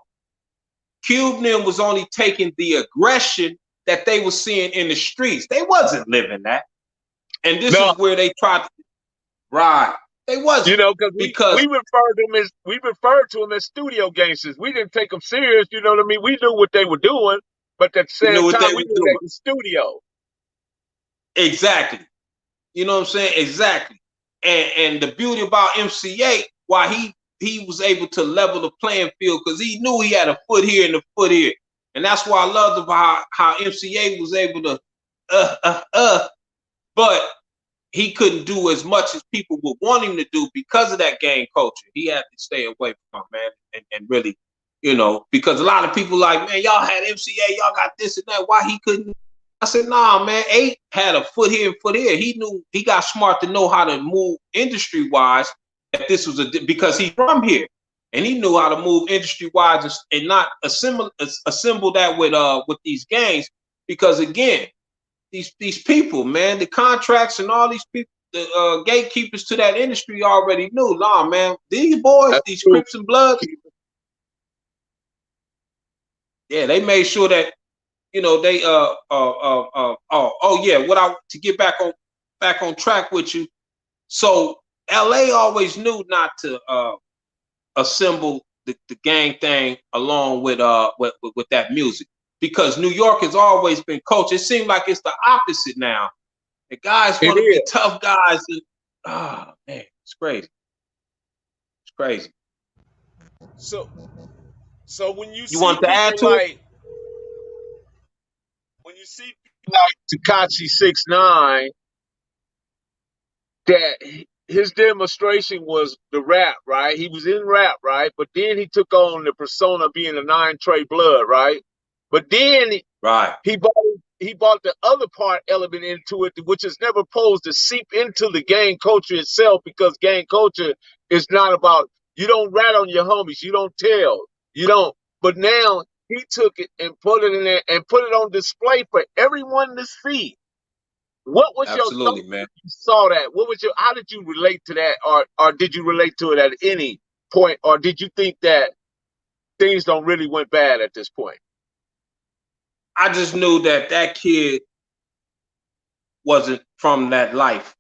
S2: Cuban was only taking the aggression that they were seeing in the streets. They wasn't living that. And this
S1: No,
S2: is where they tried to ride. They wasn't,
S1: because
S2: because
S1: we referred to them as studio gangsters. We didn't take them serious, you know what I mean? We knew what they were doing, but at the
S2: we
S1: same
S2: knew what
S1: time,
S2: they
S1: we
S2: were
S1: knew they
S2: doing.
S1: were studio.
S2: Exactly. You know what I'm saying? Exactly. And the beauty about MC8, why he was able to level the playing field, because he knew he had a foot here and a foot here. And that's why I loved about how MC8 was able to but he couldn't do as much as people would want him to do because of that gang culture. He had to stay away from, man, and really, because a lot of people like, man, y'all had MCA, y'all got this and that. Why he couldn't? I said, nah, man, 8 had a foot here and foot here. He knew, he got smart to know how to move industry wise. That this was because he's from here, and he knew how to move industry wise and not assemble that with these gangs. Because again, these people, man, the contracts and all these people, the gatekeepers to that industry already knew, nah, man, these boys,
S1: That's
S2: these
S1: true.
S2: Crips and Bloods, yeah, they made sure that, they yeah, to get back on track with you. So LA always knew not to assemble the gang thing along with that music, because New York has always been culture. It seems like it's the opposite now. The guys
S1: It
S2: want to be
S1: is.
S2: tough guys. And, man, it's crazy. It's crazy.
S1: So when you
S2: You
S1: see
S2: want to add
S1: people
S2: to it?
S1: like Tekashi 6ix9ine, that his demonstration was the rap, right? He was in rap, right? But then he took on the persona of being a 9 Trey Blood, right? But then
S2: Right.
S1: he brought the other part element into it, which is never posed to seep into the gang culture itself, because gang culture is not about, you don't rat on your homies, you don't tell, you don't. But now he took it and put it in there and put it on display for everyone to see. What was your thought
S2: Absolutely, man.
S1: when you saw that? How did you relate to that, or did you relate to it at any point, or did you think that things don't really went bad at this point?
S2: I just knew that kid wasn't from that life.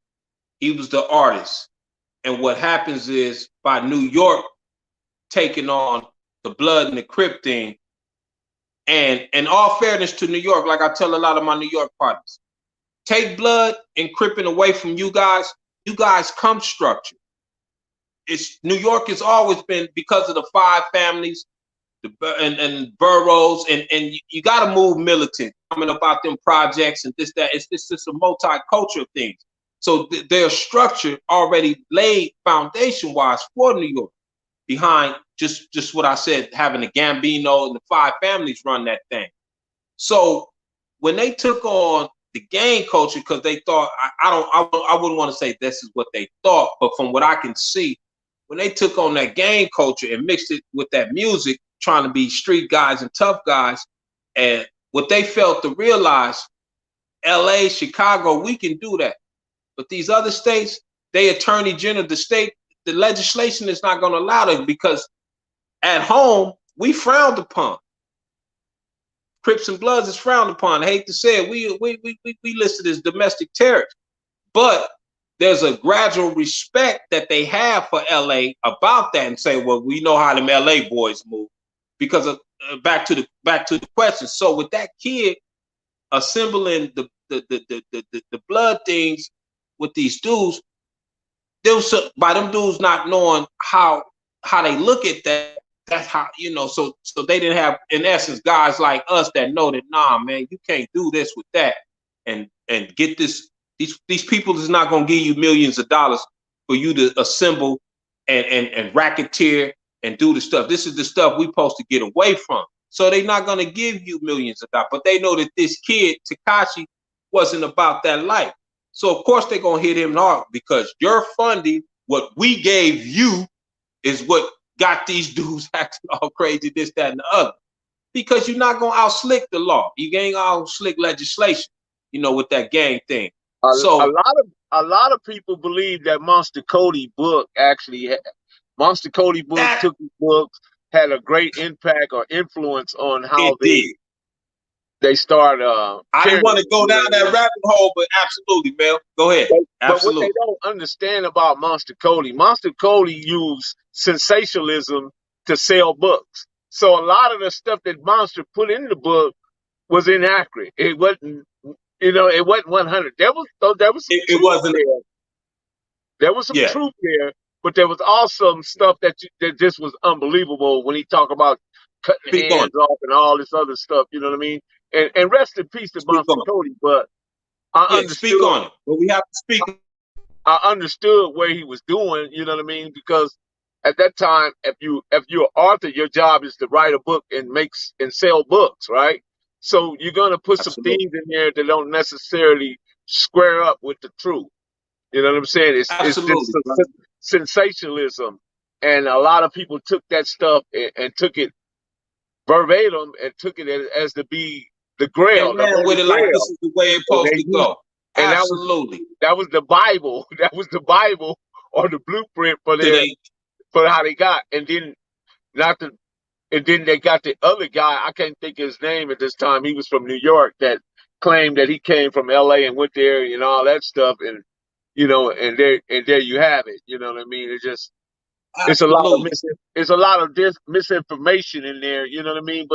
S2: He was the artist. And what happens is, by New York taking on the Blood and the Crip thing, and in all fairness to New York, like I tell a lot of my New York partners, take Blood and Cripping away from you guys come structured. It's New York has always been, because of the 5 families, and boroughs, and you got to move militant coming about them projects and this, that. It's just a multicultural thing. So their structure already laid foundation wise for New York, behind just what I said, having the Gambino and the 5 families run that thing. So when they took on the gang culture, because they thought, I wouldn't want to say this is what they thought, but from what I can see, when they took on that gang culture and mixed it with that music, trying to be street guys and tough guys, and what they felt to realize, LA, Chicago, we can do that. But these other states, they attorney general, the legislation is not going to allow them, because at home, we frowned upon. Crips and Bloods is frowned upon. I hate to say it, we listed as domestic terrorists. But there's a gradual respect that they have for LA about that, and say, well, we know how them LA boys move. Because of back to the question. So with that kid assembling the blood things with these dudes, by them dudes not knowing how they look at that. That's how, you know. So they didn't have, in essence, guys like us that know that, nah, man, you can't do this with that, and get this. These people is not gonna give you millions of dollars for you to assemble and racketeer and do the stuff. This is the stuff we supposed to get away from. So they're not gonna give you millions of dollars, but they know that this kid Tekashi wasn't about that life. So of course they're gonna hit him hard, because your funding, what we gave you, is what got these dudes acting all crazy, this, that, and the other. Because you're not gonna outslick the law. You ain't gonna outslick legislation, you know, with that gang thing. So
S1: A lot of people believe that Monster Kody book actually, Monster Kody book
S2: that
S1: took his books, had a great impact or influence on how
S2: it did.
S1: they start
S2: I didn't want to go down that rabbit hole, but absolutely, Mel. Go ahead.
S1: But what they
S2: Absolutely.
S1: don't understand about Monster Kody used sensationalism to sell books. So a lot of the stuff that Monster put in the book was inaccurate. It wasn't, you know, it wasn't 100. There was some
S2: It
S1: truth
S2: wasn't.
S1: there. There was some
S2: Yeah.
S1: truth there, but there was also some stuff that just was unbelievable when he talked about cutting
S2: Speak on
S1: hands
S2: it.
S1: off and all this other stuff. You know what I mean? And rest in peace to
S2: Speak
S1: Monster
S2: on it.
S1: Kody, but I
S2: Yeah.
S1: understood
S2: Speak on it. But we have to speak.
S1: I understood where he was doing, you know what I mean? Because at that time, if you're an author, your job is to write a book and sell books, right? So you're gonna put some
S2: Absolutely.
S1: things in there that don't necessarily square up with the truth. You know what I'm saying? It's just
S2: Absolutely, brother.
S1: sensationalism, and a lot of people took that stuff and took it verbatim and took it as to be the
S2: And
S1: Grail, the
S2: ran
S1: Holy
S2: with it like this
S1: Grail,
S2: is the way it's
S1: and
S2: supposed to go.
S1: and
S2: Absolutely.
S1: that was the Bible. That was the Bible or the blueprint
S2: Today.
S1: for how they got. And then not the and then they got the other guy. I can't think of his name at this time. He was from New York that claimed that he came from LA and went there and all that stuff. And you know, and there you have it. You know what I mean? It's a lot of
S2: Absolutely.
S1: misinformation in there. You know what I mean?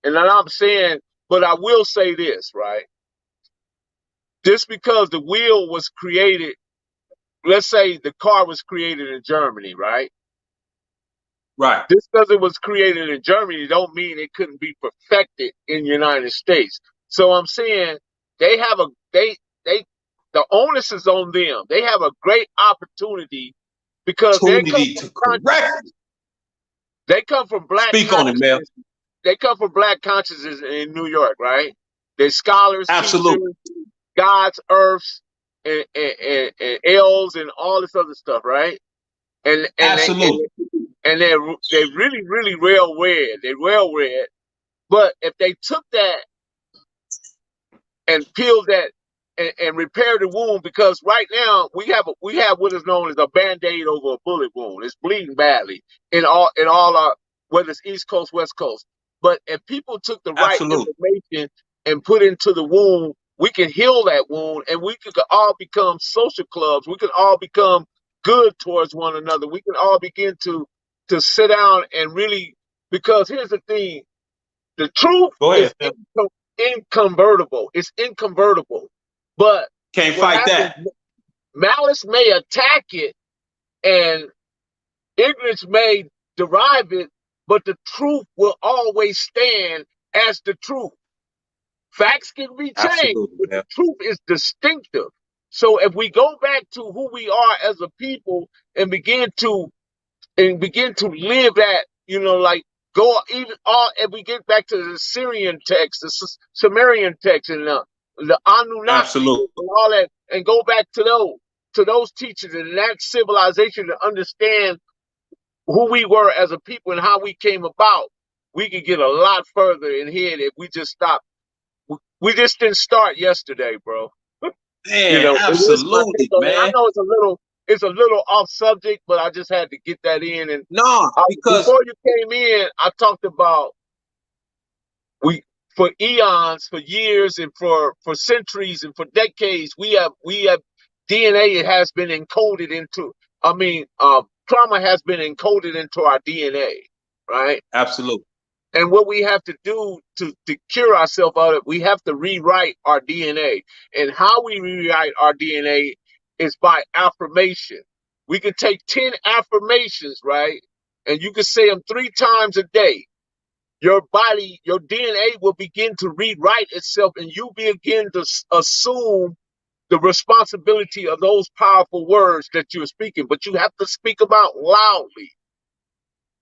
S1: And I'm saying, but I will say this, right? Just because the wheel was created, let's say the car was created in Germany, right?
S2: Right.
S1: Just because it was created in Germany don't mean it couldn't be perfected in the United States. So I'm saying they have a they the onus is on them. They have a great opportunity because
S2: Opportunity to correct it.
S1: they come from black
S2: Speak on it, Mel.
S1: consciousness. They come from black consciousness in New York, right? They're scholars, teachers,
S2: Absolutely.
S1: gods, earths, and elves, and all this other stuff, right? And and they and,
S2: Absolutely.
S1: and they're really well read. They're well read. But if they took that and peeled that and repaired the wound, because right now we have what is known as a band-aid over a bullet wound. It's bleeding badly in all our, whether it's East Coast, West Coast. But if people took the right
S2: Absolutely.
S1: information and put into the wound, we can heal that wound, and we could all become social clubs. We can all become good towards one another. We can all begin to sit down and really, because here's the thing: the truth
S2: Go
S1: is
S2: ahead, Mel.
S1: inconvertible. It's inconvertible. But
S2: Can't
S1: what
S2: fight
S1: happens,
S2: that.
S1: malice may attack it and ignorance may derive it, but the truth will always stand as the truth. Facts can be changed,
S2: Absolutely,
S1: but the
S2: Mel.
S1: truth is distinctive. So if we go back to who we are as a people and begin to live that, you know, like go even all, if we get back to the Syrian text, the Sumerian text, and the Anunnaki
S2: Absolutely.
S1: and all that, and go back to those teachers and that civilization to understand who we were as a people and how we came about, we could get a lot further in here if we just stop. We just didn't start yesterday, bro. You
S2: Man,
S1: know, it is my take
S2: absolutely,
S1: on it. I
S2: man.
S1: know it's a little off subject, but I just had to get that in. And
S2: No, because
S1: before you came in, I talked about we for eons, for years, and for centuries, and for decades, we have DNA has been encoded into. I mean, trauma has been encoded into our DNA, right?
S2: absolutely.
S1: And what we have to do to cure ourselves of it, we have to rewrite our DNA. And how we rewrite our DNA is by affirmation. We can take 10 affirmations, right? And you can say them 3 times a day. Your body, your DNA will begin to rewrite itself, and you begin to assume the responsibility of those powerful words that you're speaking. But you have to speak them out loudly.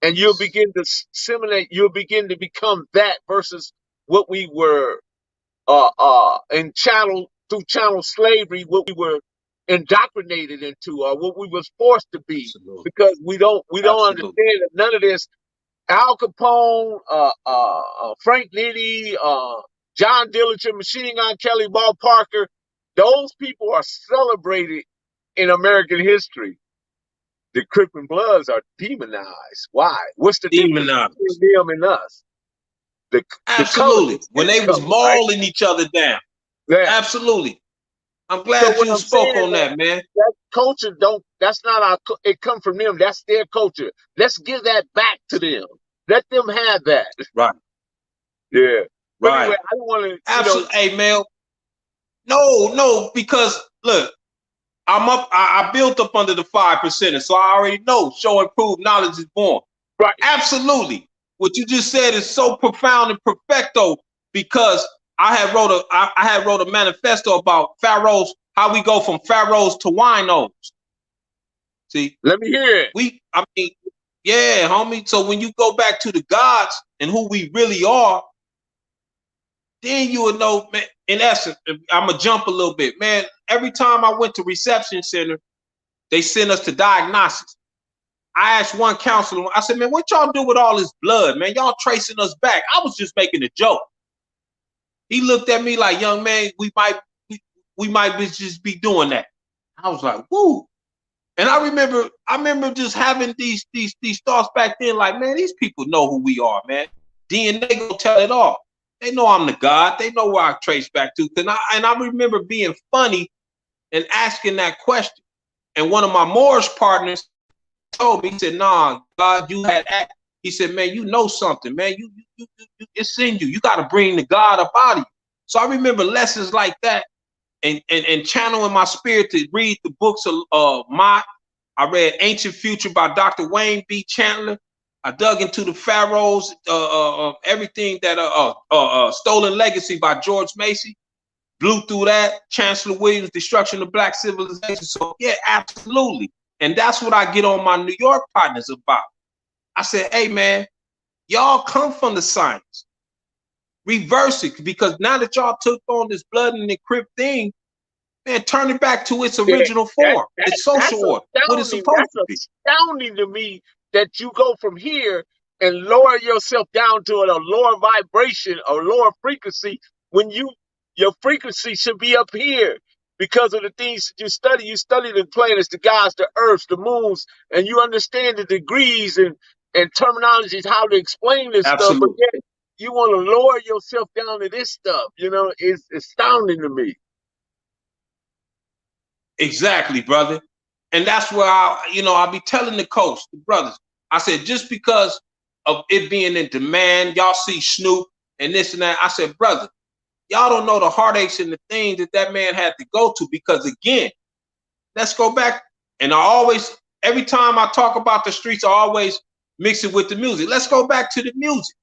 S1: And you'll begin to simulate, you'll begin to become that versus what we were in through chattel slavery, what we were indoctrinated into, or what we was forced to be,
S2: Absolutely.
S1: because we don't understand
S2: Absolutely.
S1: that none of this. Al Capone, Frank Nitty, John Dillinger, Machine Gun Kelly, Bob Parker, those people are celebrated in American history. The Crippin' Bloods are demonized. Why? What's the difference
S2: Demonized.
S1: between them and us? The color, the
S2: Absolutely. When
S1: skin
S2: they was
S1: color, right?
S2: mauling each other down.
S1: Yeah.
S2: Absolutely. I'm
S1: So
S2: glad
S1: what
S2: you
S1: I'm
S2: spoke
S1: saying
S2: on
S1: that
S2: that, man.
S1: that culture that's not our. It come from them. That's their culture. Let's give that back to them. Let them have that.
S2: Right.
S1: Yeah. But anyway,
S2: Right.
S1: I don't want to,
S2: Absolutely. Hey, Mel. No, because look, I built up under the 5%, so I already know show and prove knowledge is born.
S1: right.
S2: Absolutely. What you just said is so profound and perfecto, because I had wrote a manifesto about pharaohs, how we go from pharaohs to winos. See,
S1: Let me hear it.
S2: I mean, yeah, homie. So when you go back to the gods and who we really are, then you would know, man, in essence, I'm going to jump a little bit, man. Every time I went to reception center, they sent us to diagnostics. I asked one counselor, I said, man, what y'all do with all this blood, man? Y'all tracing us back. I was just making a joke. He looked at me like, young man, we might just be doing that. I was like, woo. And I remember just having these thoughts back then, like, man, these people know who we are, man. DNA gonna tell it all. They know I'm the God. They know where I trace back to. And I remember being funny and asking that question. And one of my Moorish partners told me, he said, nah, God, you had act. He said, man, you know something, man. You it's in you. You got to bring the God up out of you. So I remember lessons like that, and channeling my spirit to read the books of I read Ancient Future by Dr. Wayne B. Chandler. I dug into the pharaohs, everything that Stolen Legacy by George Macy. Blew through that. Chancellor Williams, Destruction of Black Civilization. So yeah, absolutely. And that's what I get on my New York partners about. I said, hey man, y'all come from the science. Reverse it, because now that y'all took on this blood and the crypt thing, man, turn it back to its original form. It's social order, what it's supposed to be.
S1: That's astounding to me that you go from here and lower yourself down to a lower vibration or lower frequency when your frequency should be up here because of the things that you study. You study the planets, the gods, the earths, the moons, and you understand the degrees and terminologies, how to explain this stuff. But
S2: Absolutely.
S1: yet you want to lower yourself down to this stuff. It's astounding to me.
S2: Exactly, brother. And that's where I'll be telling the coach, the brothers, I said, just because of it being in demand, y'all see Snoop and this and that. I said, brother, y'all don't know the heartaches and the things that man had to go to, because again, let's go back. And every time I talk about the streets, I always mix it with the music. Let's go back to the music.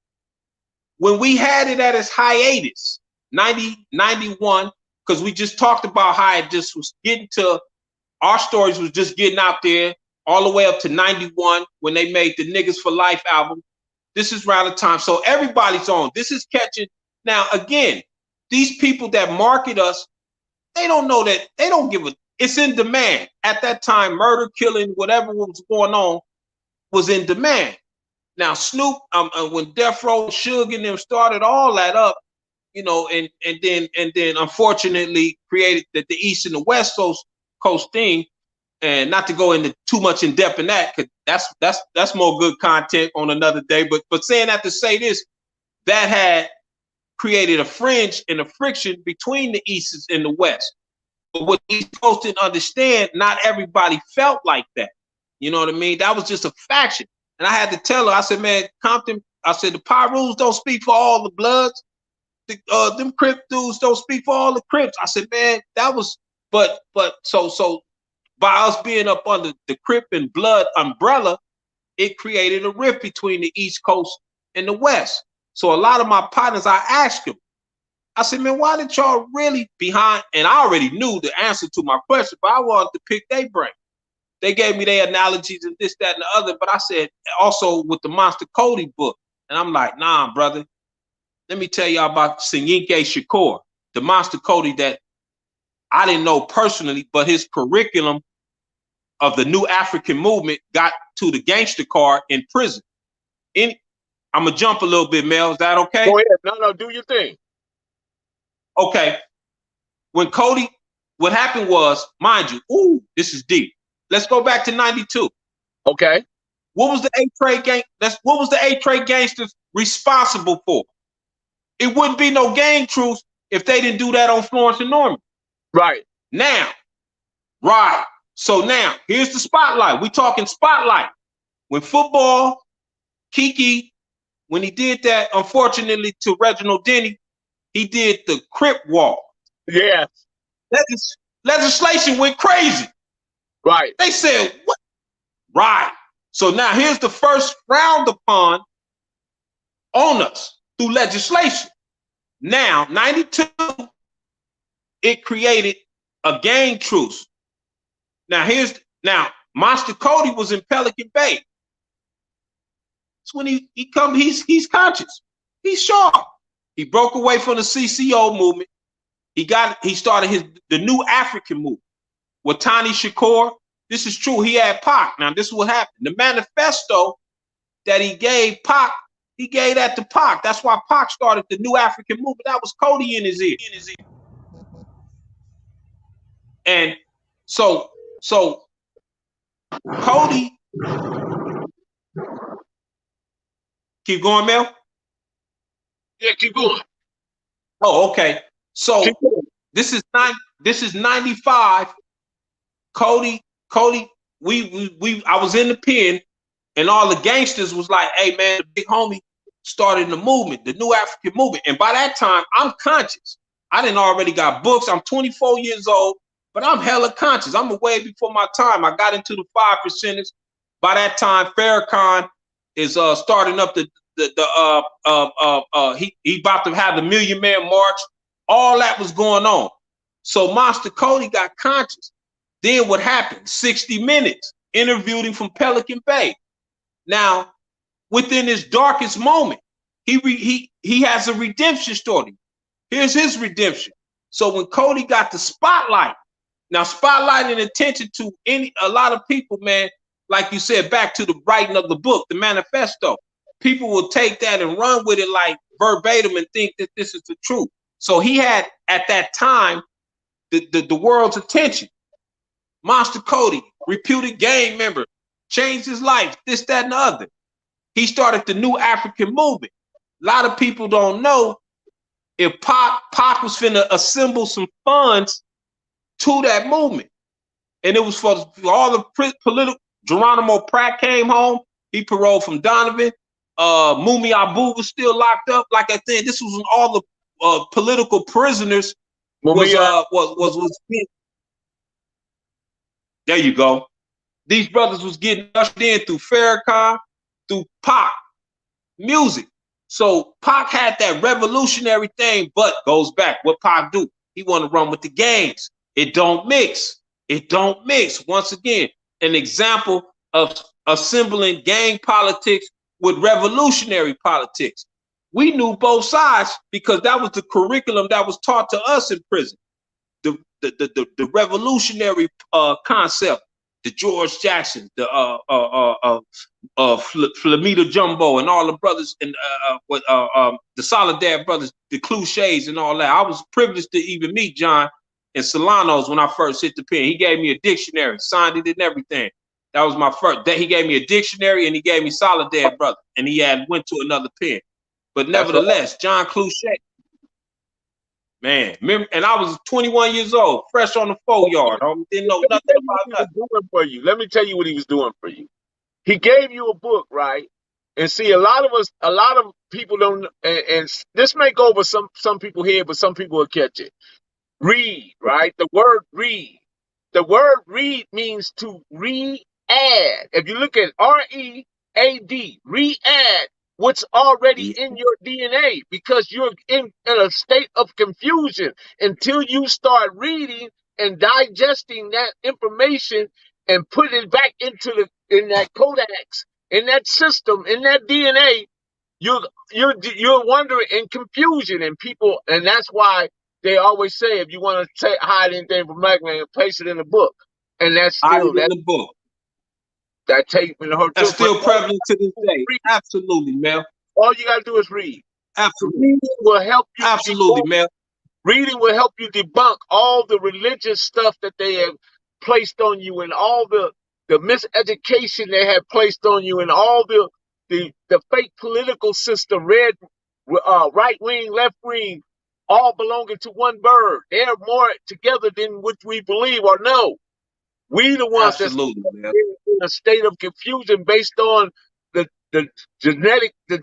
S2: When we had it at its hiatus, 90, 91, because we just talked about how it just was getting to, our stories was just getting out there all the way up to 91 when they made the Niggas for Life album. This is around the time. So everybody's on. This is catching. Now, again, these people that market us, they don't know that, they don't give a, it's in demand. At that time, murder, killing, whatever was going on was in demand. Now, Snoop, when Death Row, Suge and them started all that up, and then unfortunately created the East and the West Coast thing, and not to go into too much in depth in that, because that's more good content on another day. But saying that to say this, that had created a fringe and a friction between the East and the West. But what these folks didn't understand, not everybody felt like that. You know what I mean? That was just a faction. And I had to tell her, I said, man, Compton, I said the Pyrus don't speak for all the Bloods. Them Crip dudes don't speak for all the Crips. I said, man, that was, but so by us being up under the Crip and Blood umbrella, it created a rift between the East Coast and the West. So a lot of my partners, I asked them, I said, man, why did y'all really behind? And I already knew the answer to my question, but I wanted to pick their brain. They gave me their analogies and this, that, and the other. But I said, also with the Monster Kody book. And I'm like, nah, brother. Let me tell y'all about Senyinke Shakur, the Monster Kody that I didn't know personally, but his curriculum of the new African movement got to the Gangsta card in prison. I'm going to jump a little bit, Mel. Is that okay?
S1: Go ahead. No, do your thing.
S2: Okay. When Kody, what happened was, mind you, this is deep. Let's go back to 92.
S1: Okay.
S2: What was the A-Trade gang? What was the A-Trade gangsters responsible for? It wouldn't be no gang truce if they didn't do that on Florence and Norman.
S1: Right.
S2: Now, right. So now, here's the spotlight. We talking spotlight. When football, Kiki, when he did that, unfortunately, to Reginald Denny, he did the Crip wall.
S1: Yeah.
S2: Legislation went crazy.
S1: Right.
S2: They said, what? Right. So now here's the first frowned upon on us through legislation. Now, 92, it created a gang truce. Now Monster Kody was in Pelican Bay. It's when he's conscious. He's sharp. He broke away from the CCO movement. He started the new African movement with Tani Shakur. This is true. He had Pac. Now, this is what happened. The manifesto that he gave Pac, he gave that to Pac. That's why Pac started the new African movement. That was Kody in his ear. And so Kody, keep going, Mel?
S1: Yeah, keep going.
S2: Oh, okay. So this is 95. Kody, I was in the pen, and all the gangsters was like, hey man, the big homie started the movement, the new African movement. And by that time, I'm conscious. I didn't already got books. I'm 24 years old, but I'm hella conscious. I'm way before my time. I got into the 5%ers. By that time, Farrakhan is starting up he about to have the Million Man March. All that was going on. So Monster Kody got conscious. Then what happened? 60 Minutes interviewed him from Pelican Bay. Now, within his darkest moment, he has a redemption story. Here's his redemption. So when Kody got the spotlight, now spotlighting attention to a lot of people, man, like you said, back to the writing of the book, the manifesto, people will take that and run with it like verbatim and think that this is the truth. So he had at that time the world's attention. Monster Kody, reputed gang member, changed his life, this, that, and the other. He started the new African movement. A lot of people don't know if Pac was finna assemble some funds to that movement. And it was for all the political. Geronimo Pratt came home. He paroled from Donovan. Mumi Abu was still locked up. Like I said, this was when all the political prisoners was there you go. These brothers was getting ushered in through Farrakhan, through Pac music. So Pac had that revolutionary thing, but goes back. What Pac do? He want to run with the gangs. It don't mix. It don't mix. Once again, an example of assembling gang politics with revolutionary politics. We knew both sides because that was the curriculum that was taught to us in prison. The revolutionary concept, the George Jackson, the Flamita Jumbo, and all the brothers, and the Soledad brothers, the Clichés, and all that. I was privileged to even meet John in Solano's when I first hit the pen. He gave me a dictionary, signed it and everything. That was my first. He gave me a dictionary and he gave me Soledad brother, and he went to another pen. But nevertheless, John Cliché. Man, remember, and I was 21 years old, fresh on the 4-yard. Didn't know nothing about that.
S1: Let me tell you what he was doing for you. He gave you a book, right? And see, a lot of people don't, and this may go over some people here, but some people will catch it. Read, right? The word read. The word read means to re-add. If you look at R-E-A-D, re-add what's already in your DNA, because you're in a state of confusion until you start reading and digesting that information and put it back in that codex, in that system, in that DNA. You're wondering in confusion, and people, and that's why they always say, if you want to hide anything from black man, place it in the book. And that's
S2: Hide
S1: still
S2: it in the book.
S1: that tape in the hotel.
S2: That's still prevalent to this day. Absolutely, Mel.
S1: All you gotta do is read.
S2: Absolutely.
S1: Reading will help you.
S2: Absolutely, Mel.
S1: Reading will help you debunk all the religious stuff that they have placed on you, and all the miseducation they have placed on you, and all the fake political system, right wing, left wing, all belonging to one bird. They're more together than what we believe or know. We the ones that's in a state of confusion based on the genetic, the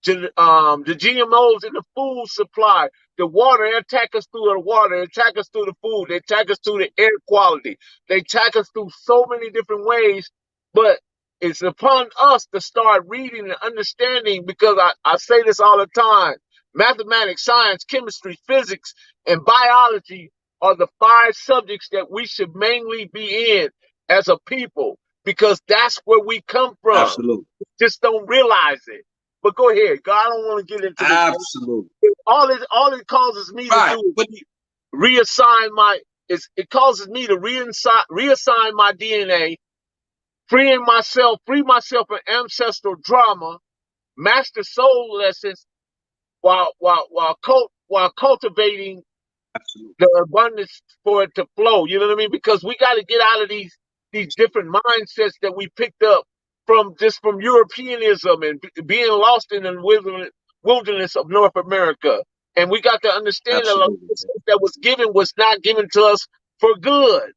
S1: GMOs in the food supply, the water. They attack us through the water, they attack us through the food, they attack us through the air quality, they attack us through so many different ways. But it's upon us to start reading and understanding, because I say this all the time. Mathematics, science, chemistry, physics, and biology are the 5 subjects that we should mainly be in as a people, because that's where we come from.
S2: Absolutely.
S1: We just don't realize it. But go ahead. God, I don't want to get into this.
S2: Absolutely.
S1: All it causes me to do is reassign it causes me to reassign my DNA, free myself from ancestral drama, master soul lessons, while cultivating the abundance for it to flow. You know what I mean? Because we got to get out of these different mindsets that we picked up from Europeanism and being lost in the wilderness of North America. And we got to understand that was not given to us for good.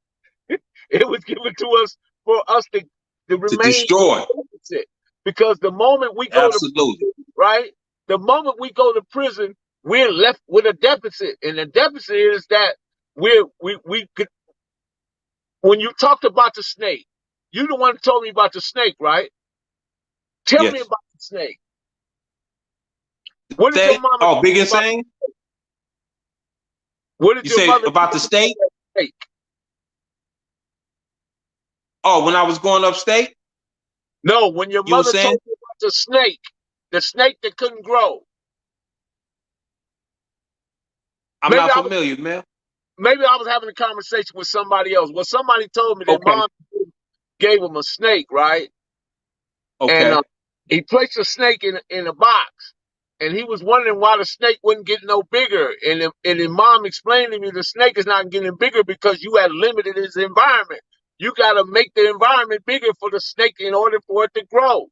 S1: It was given to us for us to remain
S2: destroy.
S1: Because the moment we go to prison, right? The moment we go to prison, we're left with a deficit. And the deficit is that we could. When you talked about the snake, you the one who told me about the snake, right? Tell me about the snake. What did your mama?
S2: Oh, Big Insane.
S1: What did your mother
S2: about the snake? Oh, when I was going upstate?
S1: No, when your mother told me about the snake that couldn't grow.
S2: I'm not familiar, man.
S1: Maybe I was having a conversation with somebody else. Well, somebody told me that mom gave him a snake, right?
S2: Okay.
S1: And he placed a snake in a box, and he was wondering why the snake wouldn't get no bigger. And his mom explained to me the snake is not getting bigger because you had limited his environment. You got to make the environment bigger for the snake in order for it to grow.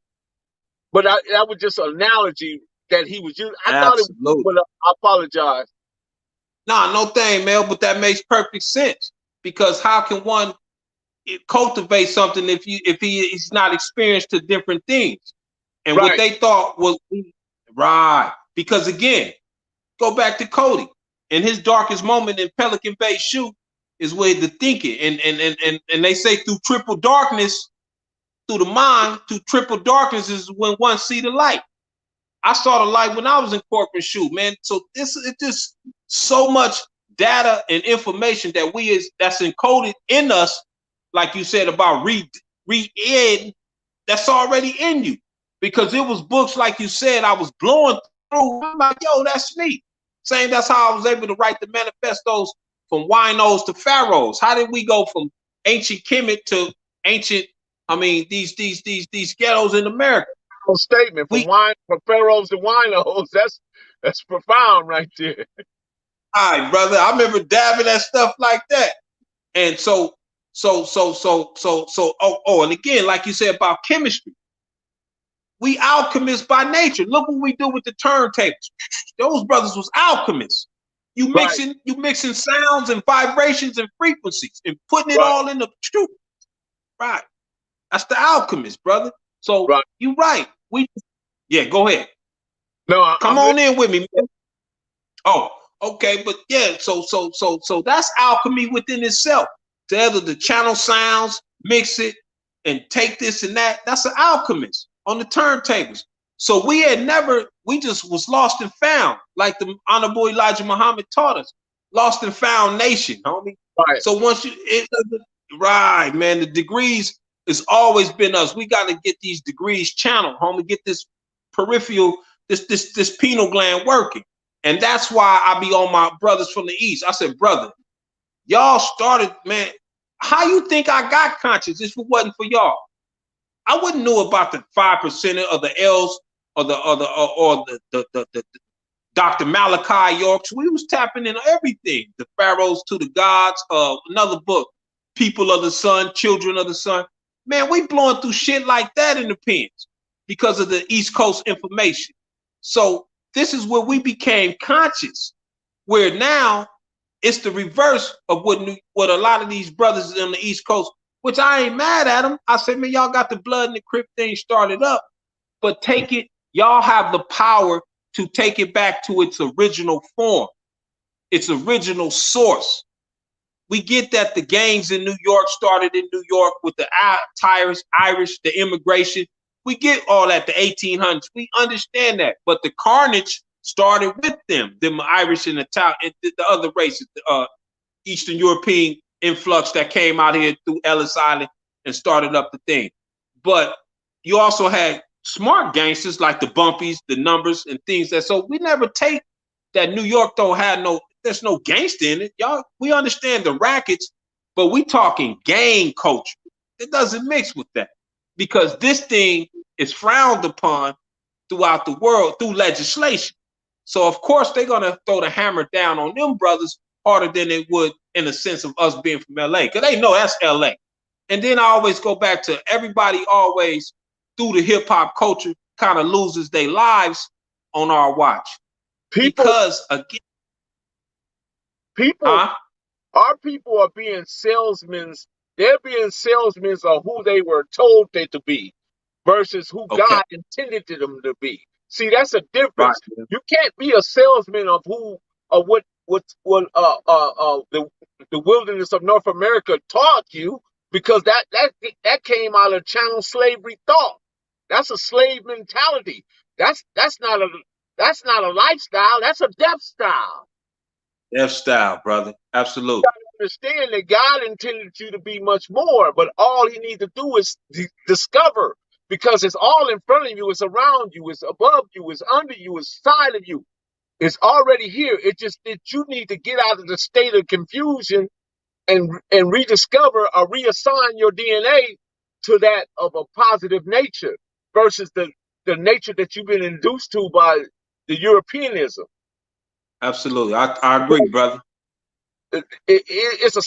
S1: But that was just an analogy that he was using. I thought it was, but I apologize.
S2: Nah, no thing, Mel, but that makes perfect sense. Because how can one cultivate something if he's not experienced to different things? And what they thought was right. Because again, go back to Kody. In his darkest moment in Pelican Bay shoot is where the thinking and they say through triple darkness, through the mind, through triple darkness is when one see the light. I saw the light when I was in corporate shoot, man. So it's just so much data and information that's encoded in us, like you said about read, that's already in you. Because it was books, like you said, I was blowing through. I'm like, yo, that's me. Saying that's how I was able to write the manifestos from winos to pharaohs. How did we go from ancient Kemet to ancient? I mean, these ghettos in America.
S1: Statement from pharaohs to winos. That's profound right there.
S2: All right, brother. I remember dabbing at stuff like that. And so, and again, like you said about chemistry, we alchemists by nature. Look what we do with the turntables. Those brothers was alchemists. You mixing sounds and vibrations and frequencies and putting it all in the truth. Right. That's the alchemist, brother. So you're right. we yeah, go ahead.
S1: No,
S2: Come on in with me, man. Oh, okay, but yeah, so that's alchemy within itself. Together the channel sounds, mix it, and take this and that. That's an alchemist on the turntables. So we just was lost and found, like the Honorable Elijah Muhammad taught us. Lost and found nation, homie.
S1: right.
S2: So once right, man, the degrees has always been us. We got to get these degrees channeled, homie. Get this peripheral, this pineal gland working. And that's why I be on my brothers from the East. I said, brother, y'all started, man. How you think I got conscious if it wasn't for y'all? I wouldn't know about the 5% of the L's or the Dr. Malachi Yorks. We was tapping into everything. The pharaohs to the gods. Another book, People of the Sun, Children of the Sun. Man, we blowing through shit like that in the pens because of the East Coast information. So this is where we became conscious, where now it's the reverse of what a lot of these brothers on the East Coast, which I ain't mad at them. I said, man, y'all got the blood and the Crip thing started up, but take it, y'all have the power to take it back to its original form, its original source. We get that the gangs in New York started in New York with the Irish, the immigration. We get all that, the 1800s. We understand that. But the carnage started with them Irish and Italian, and the other races, Eastern European influx that came out here through Ellis Island and started up the thing. But you also had smart gangsters like the Bumpies, the Numbers, and things that. So we never take that New York don't have no. There's no gangster in it, y'all. We understand the rackets, but we talking gang culture. It doesn't mix with that because this thing is frowned upon throughout the world through legislation. So of course they're gonna throw the hammer down on them brothers harder than they would in a sense of us being from LA, because they know that's LA. And then I always go back to everybody always through the hip hop culture kind of loses their lives on our watch. Because again,
S1: our people are being salesmen. They're being salesmen of who they were told they to be versus who God intended them to be. See, that's a difference. Right. You can't be a salesman of what the wilderness of North America taught you, because that came out of chattel slavery thought. That's a slave mentality. That's not a lifestyle. That's a death style.
S2: Death style, brother. Absolutely.
S1: You gotta understand that God intended you to be much more, but all He needs to do is discover, because it's all in front of you, it's around you, it's above you, it's under you, it's side of you. It's already here. It's just that you need to get out of the state of confusion and rediscover or reassign your DNA to that of a positive nature versus the nature that you've been induced to by the Europeanism.
S2: Absolutely. I agree, brother.
S1: It's a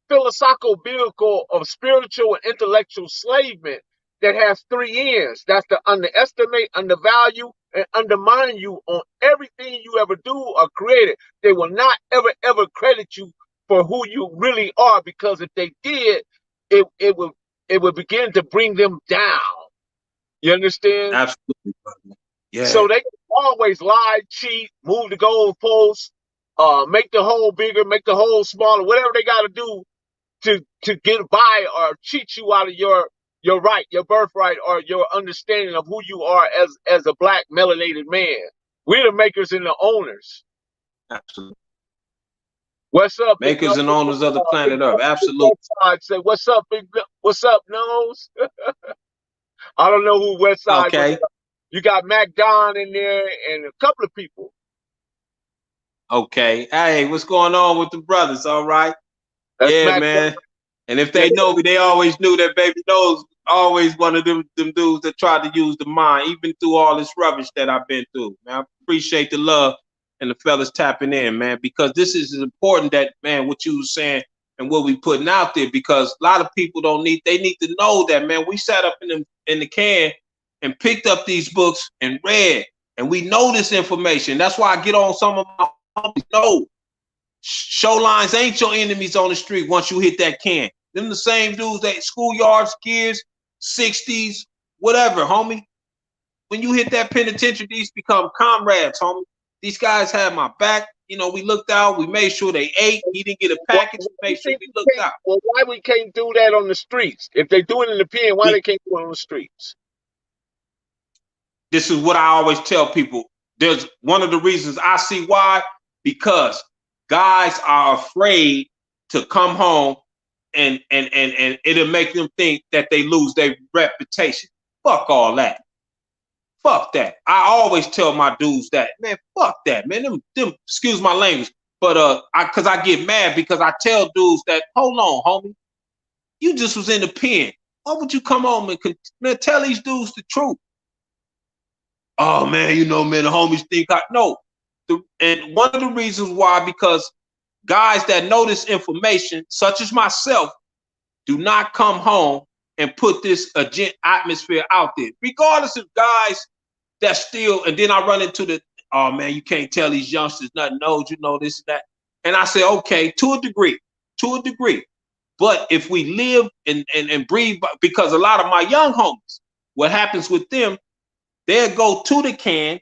S1: philosophical vehicle of spiritual and intellectual enslavement that has three ends. That's to underestimate, undervalue, and undermine you on everything you ever do or created. They will not ever credit you for who you really are, because if they did, it would begin to bring them down. You understand?
S2: Absolutely, brother. Yeah.
S1: So they always lie, cheat, move the goalposts, make the hole bigger, make the hole smaller, whatever they got to do to get by or cheat you out of your right, your birthright, or your understanding of who you are as a black melanated man. We're the makers and the owners.
S2: Absolutely.
S1: What's up,
S2: makers and owners of the planet Earth? Absolutely.
S1: Say, what's up, what's up, Nose? I don't know who Westside.
S2: Okay.
S1: You got Mac Don in there and a couple of people.
S2: Okay. Hey, what's going on with the brothers? All right.
S1: That's
S2: yeah,
S1: Mac
S2: man.
S1: Don.
S2: And if they know me, they always knew that Baby Nose always one of them dudes that tried to use the mind, even through all this rubbish that I've been through. Man, I appreciate the love and the fellas tapping in, man, because this is important that, man, what you were saying and what we putting out there, because a lot of people they need to know that, man, we sat up in the can and picked up these books and read, and we know this information. That's why I get on some of my homies. No, show lines ain't your enemies on the street once you hit that can. Them the same dudes that schoolyards, gears, 60s, whatever, homie. when you hit that penitentiary, these become comrades, homie. These guys had my back. You know, we looked out. We made sure they ate. He didn't get a package. We made sure we looked out.
S1: Well, why we can't do that on the streets? If they do it in the pen, why they can't do it on the streets?
S2: This is what I always tell people. There's one of the reasons I see why, because guys are afraid to come home and it'll make them think that they lose their reputation. Fuck all that. Fuck that. I always tell my dudes that, man, fuck that, man. Them excuse my language, but cause I get mad because I tell dudes that, hold on, homie, you just was in the pen. Why would you come home and man, tell these dudes the truth? Oh man, you know, man, the homies think no. And one of the reasons why, because guys that know this information, such as myself, do not come home and put this atmosphere out there, regardless of guys that still. And then I run into the, oh man, you can't tell these youngsters nothing, knows, you know, this and that. And I say, okay, to a degree. But if we live and breathe, because a lot of my young homies, what happens with them, they'll go to the can,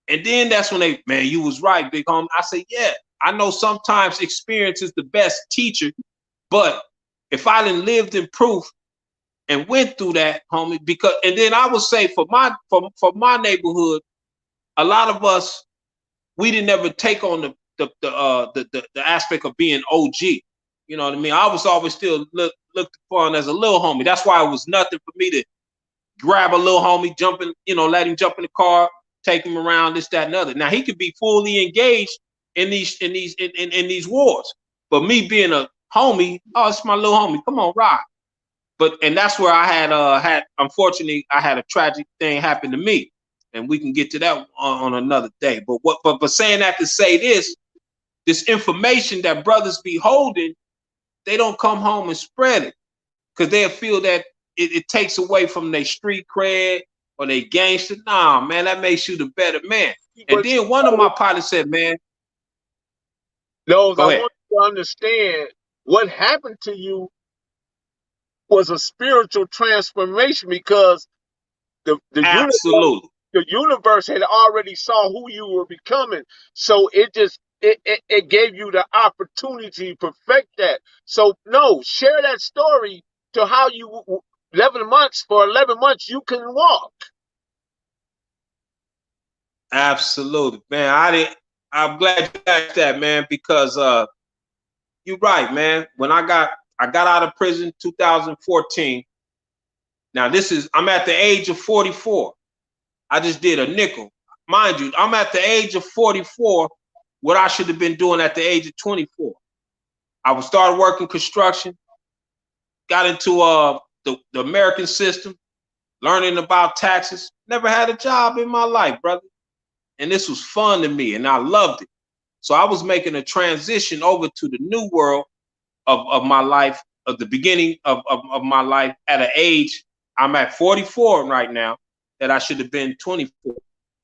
S2: and then that's when they, man, you was right, big homie. I say, yeah, I know sometimes experience is the best teacher, but if I didn't lived in proof and went through that, homie, because, and then I would say for my neighborhood, a lot of us, we didn't ever take on the aspect of being OG. You know what I mean? I was always still looked upon as a little homie. That's why it was nothing for me to grab a little homie, jumping, you know, let him jump in the car, take him around, this, that, and other. Now he could be fully engaged in these wars. But me being a homie, oh, it's my little homie. Come on, ride. And that's where I had unfortunately I had a tragic thing happen to me. And we can get to that on another day. But saying that to say this information that brothers be holding, they don't come home and spread it. Because they'll feel that it takes away from their street cred or their gangster. Nah, man, that makes you the better man. And then one of my pilots said, man,
S1: no, I want you to understand what happened to you was a spiritual transformation, because the universe had already saw who you were becoming. So it gave you the opportunity to perfect that. So no, share that story to how you 11 months you can walk.
S2: Absolutely, man. I'm glad you asked that, man, because you're right, man. When I got out of prison 2014. Now I'm at the age of 44. I just did a nickel. Mind you, I'm at the age of 44, what I should have been doing at the age of 24. I was started working construction, got into the American system, learning about taxes. Never had a job in my life, brother. And this was fun to me, and I loved it. So I was making a transition over to the new world of my life, of the beginning of my life at an age, I'm at 44 right now, that I should have been 24.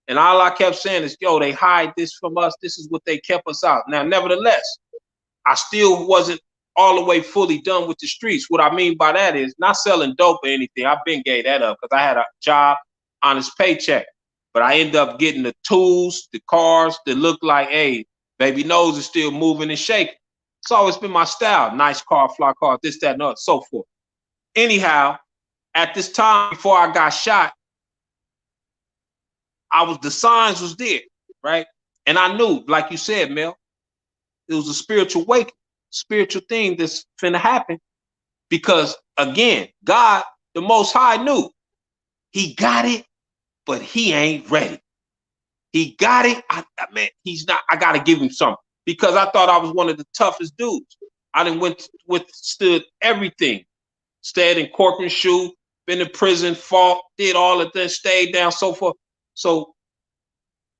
S2: And all I kept saying is, yo, they hide this from us. This is what they kept us out. Now, nevertheless, I still wasn't all the way fully done with the streets. What I mean by that is not selling dope or anything. I've been gave that up because I had a job, honest paycheck. But I ended up getting the tools, the cars that look like, hey, baby nose is still moving and shaking. It's always been my style. Nice car, fly car, this, that, and other, so forth. Anyhow, at this time before I got shot, the signs was there, right? And I knew, like you said, Mel, it was a spiritual awakening, spiritual thing that's finna happen. Because again, God, the Most High, knew he got it, but he ain't ready. He got it. He's not. I gotta give him something, because I thought I was one of the toughest dudes. I done withstood everything. Stayed in corporate shoe, been in prison, fought, did all of this, stayed down, so forth. So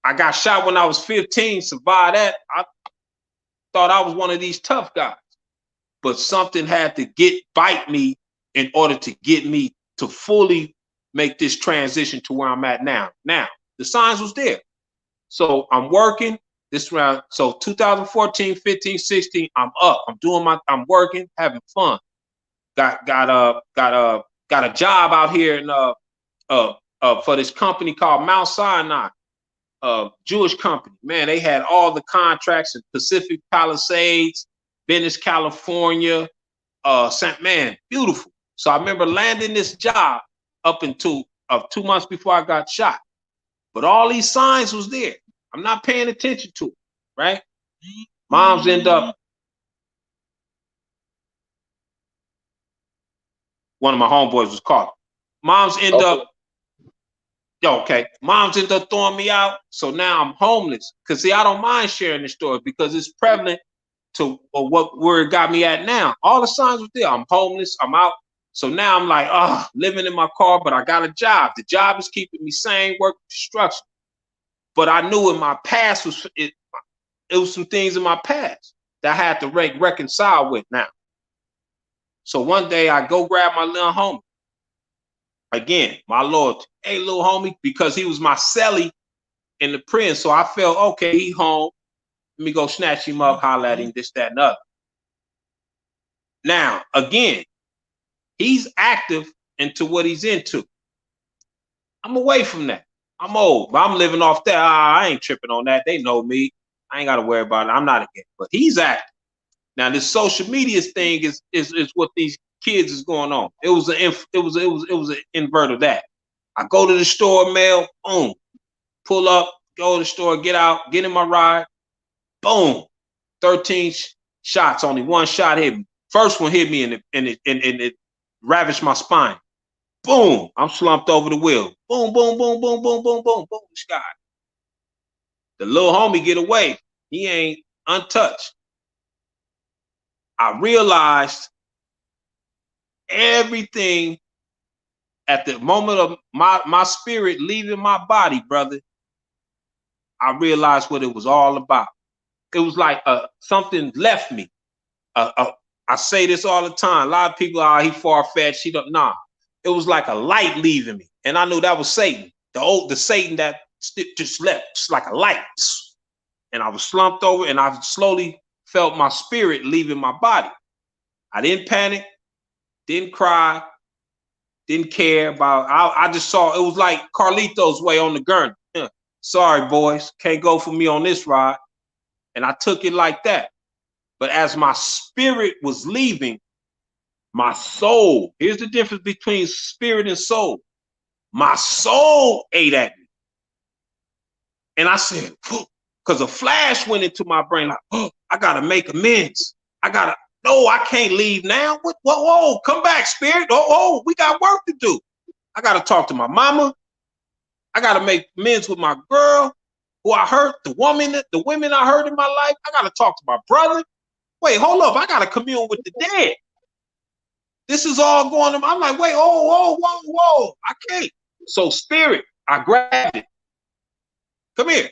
S2: I got shot when I was 15, survived that. I thought I was one of these tough guys. But something had to bite me in order to get me to fully make this transition to where I'm at now. Now, the signs was there. So I'm working this round. So 2014, 15, 16, I'm up. I'm working, having fun. Got a job out here in for this company called Mount Sinai, Jewish company. Man, they had all the contracts in Pacific Palisades, Venice, California. Man, beautiful. So I remember landing this job up until 2 months before I got shot. But all these signs was there. I'm not paying attention to it, right? Moms end up, one of my homeboys was caught. Moms end up, moms end up throwing me out. So now I'm homeless. Because see, I don't mind sharing this story because it's prevalent to where it got me at now. All the signs were there. I'm homeless. I'm out. So now I'm like, living in my car, but I got a job. The job is keeping me sane, work construction. But I knew in my past it was some things in my past that I had to reconcile with now. So one day I go grab my little homie. Again, my Lord, hey, little homie, because he was my cellie in the prison. So I felt, okay, he home. Let me go snatch him up, holler at him, this, that, and other. Now, again, he's active into what he's into. I'm away from that. I'm old, but I'm living off that. I ain't tripping on that. They know me. I ain't got to worry about it. I'm not again. But he's active. Now, this social media thing is what these kids is going on. It was an invert of that. I go to the store, mail, boom, pull up, go to the store, get out, get in my ride, boom, 13 shots. Only one shot hit me. First one hit me and it ravaged my spine. Boom, I'm slumped over the wheel. Boom, boom, boom, boom, boom, boom, boom, boom, sky. The little homie get away. He ain't untouched. I realized everything at the moment of my spirit leaving my body, brother. I realized what it was all about. It was like something left me. I say this all the time. A lot of people are he far-fetched. He don't. Nah. It was like a light leaving me, and I knew that was Satan. The Satan that just left, just like a light. And I was slumped over, and I slowly felt my spirit leaving my body. I didn't panic, didn't cry, didn't care about. I just saw it was like Carlito's way on the gurney. Sorry, boys, can't go for me on this ride. And I took it like that. But as my spirit was leaving, my soul, here's the difference between spirit and soul. My soul ate at me. And I said, because a flash went into my brain, like, I got to make amends. No, I can't leave now. Whoa, come back, spirit. Oh, we got work to do. I got to talk to my mama. I got to make amends with my girl who I hurt, the women I hurt in my life. I got to talk to my brother. Wait, hold up. I got to commune with the dead. This is all going on. I'm like, wait, whoa. I can't. So spirit, I grabbed it. Come here.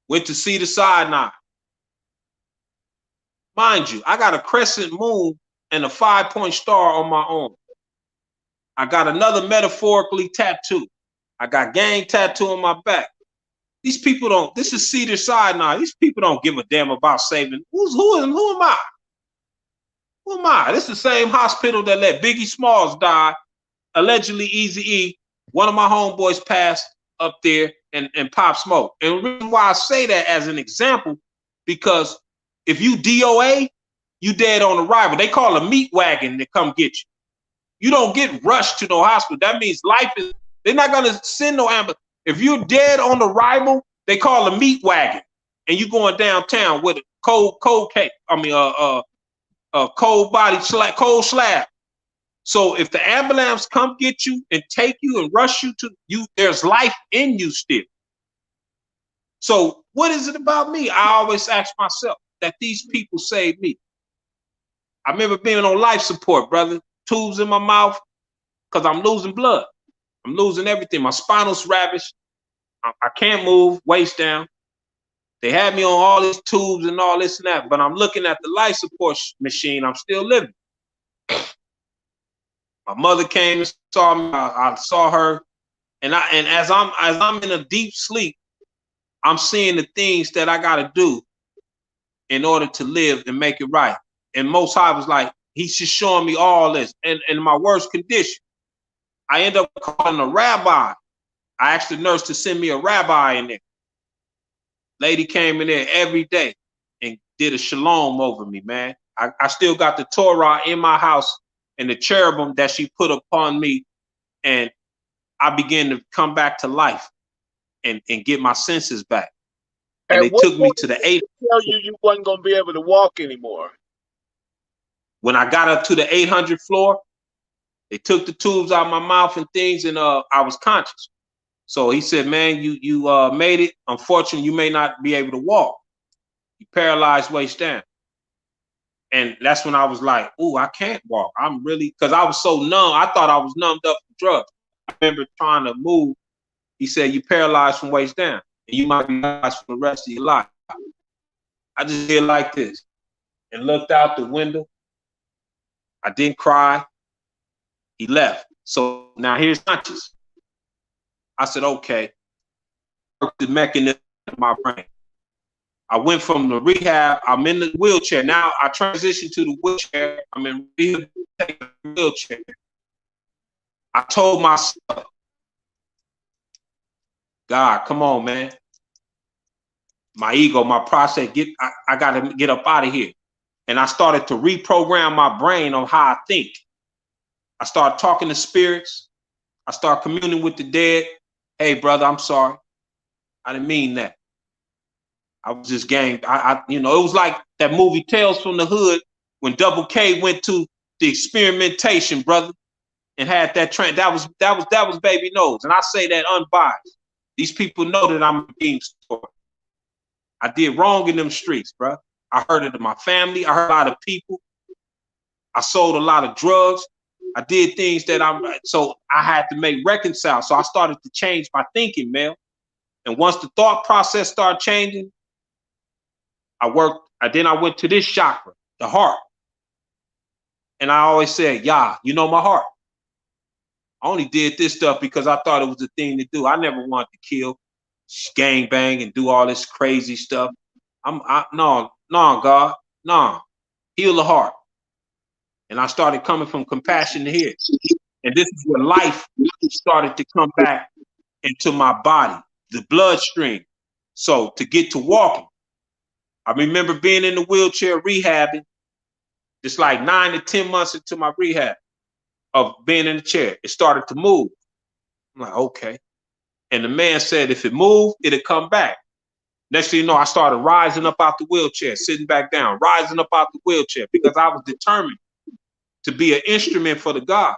S2: Went to see the side now. Mind you, I got a crescent moon and a 5-point star on my arm. I got another metaphorically tattoo. I got gang tattoo on my back. These people don't, this is Cedar Sinai. These people don't give a damn about saving. Who am I? Who am I? This is the same hospital that let Biggie Smalls die. Allegedly Eazy-E, one of my homeboys passed up there and Pop Smoke. And the reason why I say that as an example, because if you DOA, you dead on arrival. They call a meat wagon to come get you. You don't get rushed to no hospital. That means life is, they're not going to send no ambulance. If you're dead on arrival, they call a meat wagon, and you going downtown with a cold cake. Cold body cold slab. So if the ambulance come get you and take you and rush you to you, there's life in you still. So what is it about me? I always ask myself that these people saved me. I remember being on life support, brother, tubes in my mouth, because I'm losing blood. I'm losing everything. My spinal's ravaged. I can't move, waist down. They had me on all these tubes and all this and that, but I'm looking at the life support machine. I'm still living. My mother came and saw me. I saw her, and as I'm in a deep sleep, I'm seeing the things that I got to do in order to live and make it right. And Most High was like, he's just showing me all this. And in my worst condition, I end up calling a rabbi. I asked the nurse to send me a rabbi in there. Lady came in there every day and did a shalom over me, man. I still got the Torah in my house and the cherubim that she put upon me. And I began to come back to life and get my senses back. And they took me to the 8th.
S1: Tell you wasn't going to be able to walk anymore.
S2: When I got up to the 800th floor, they took the tubes out of my mouth and things, and I was conscious. So he said, man, you made it. Unfortunately, you may not be able to walk. You paralyzed waist down. And that's when I was like, ooh, I can't walk. I'm really, because I was so numb. I thought I was numbed up from drugs. I remember trying to move. He said, you paralyzed from waist down. And you might be paralyzed for the rest of your life. I just did like this and looked out the window. I didn't cry. He left. So now here's conscious. I said, okay, the mechanism in my brain. I went from the rehab. I'm in the wheelchair. Now I transitioned to the wheelchair. I'm in the wheelchair. I told myself, God, come on, man. My ego, my process, I got to get up out of here. And I started to reprogram my brain on how I think. I started talking to spirits. I started communing with the dead. Hey, brother, I'm sorry. I didn't mean that. I was just gang. You know, it was like that movie Tales from the Hood when Double K went to the experimentation, brother, and had that train. That was Baby Nose. And I say that unbiased. These people know that I'm a game story. I did wrong in them streets, bro. I hurt it to my family. I hurt a lot of people. I sold a lot of drugs. I did things that so I had to make reconcile. So I started to change my thinking, man. And once the thought process started changing, then I went to this chakra, the heart. And I always said, yeah, you know my heart. I only did this stuff because I thought it was the thing to do. I never wanted to kill, gang bang, and do all this crazy stuff. No, God, no. Heal the heart. And I started coming from compassion to here. And this is where life started to come back into my body, the bloodstream. So to get to walking, I remember being in the wheelchair rehabbing, just like 9 to 10 months into my rehab of being in the chair. It started to move. I'm like, okay. And the man said, if it moved, it'd come back. Next thing you know, I started rising up out the wheelchair, sitting back down, rising up out the wheelchair because I was determined to be an instrument for the God.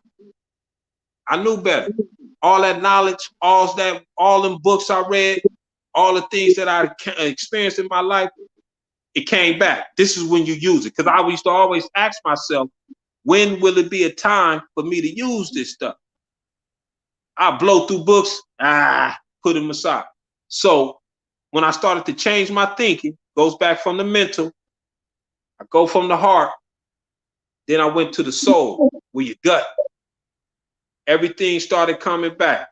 S2: I knew better. All that knowledge, all them books I read, all the things that I experienced in my life, it came back. This is when you use it. Because I used to always ask myself, when will it be a time for me to use this stuff? I blow through books, put them aside. So when I started to change my thinking, goes back from the mental, I go from the heart, then I went to the soul, where your gut. Everything started coming back.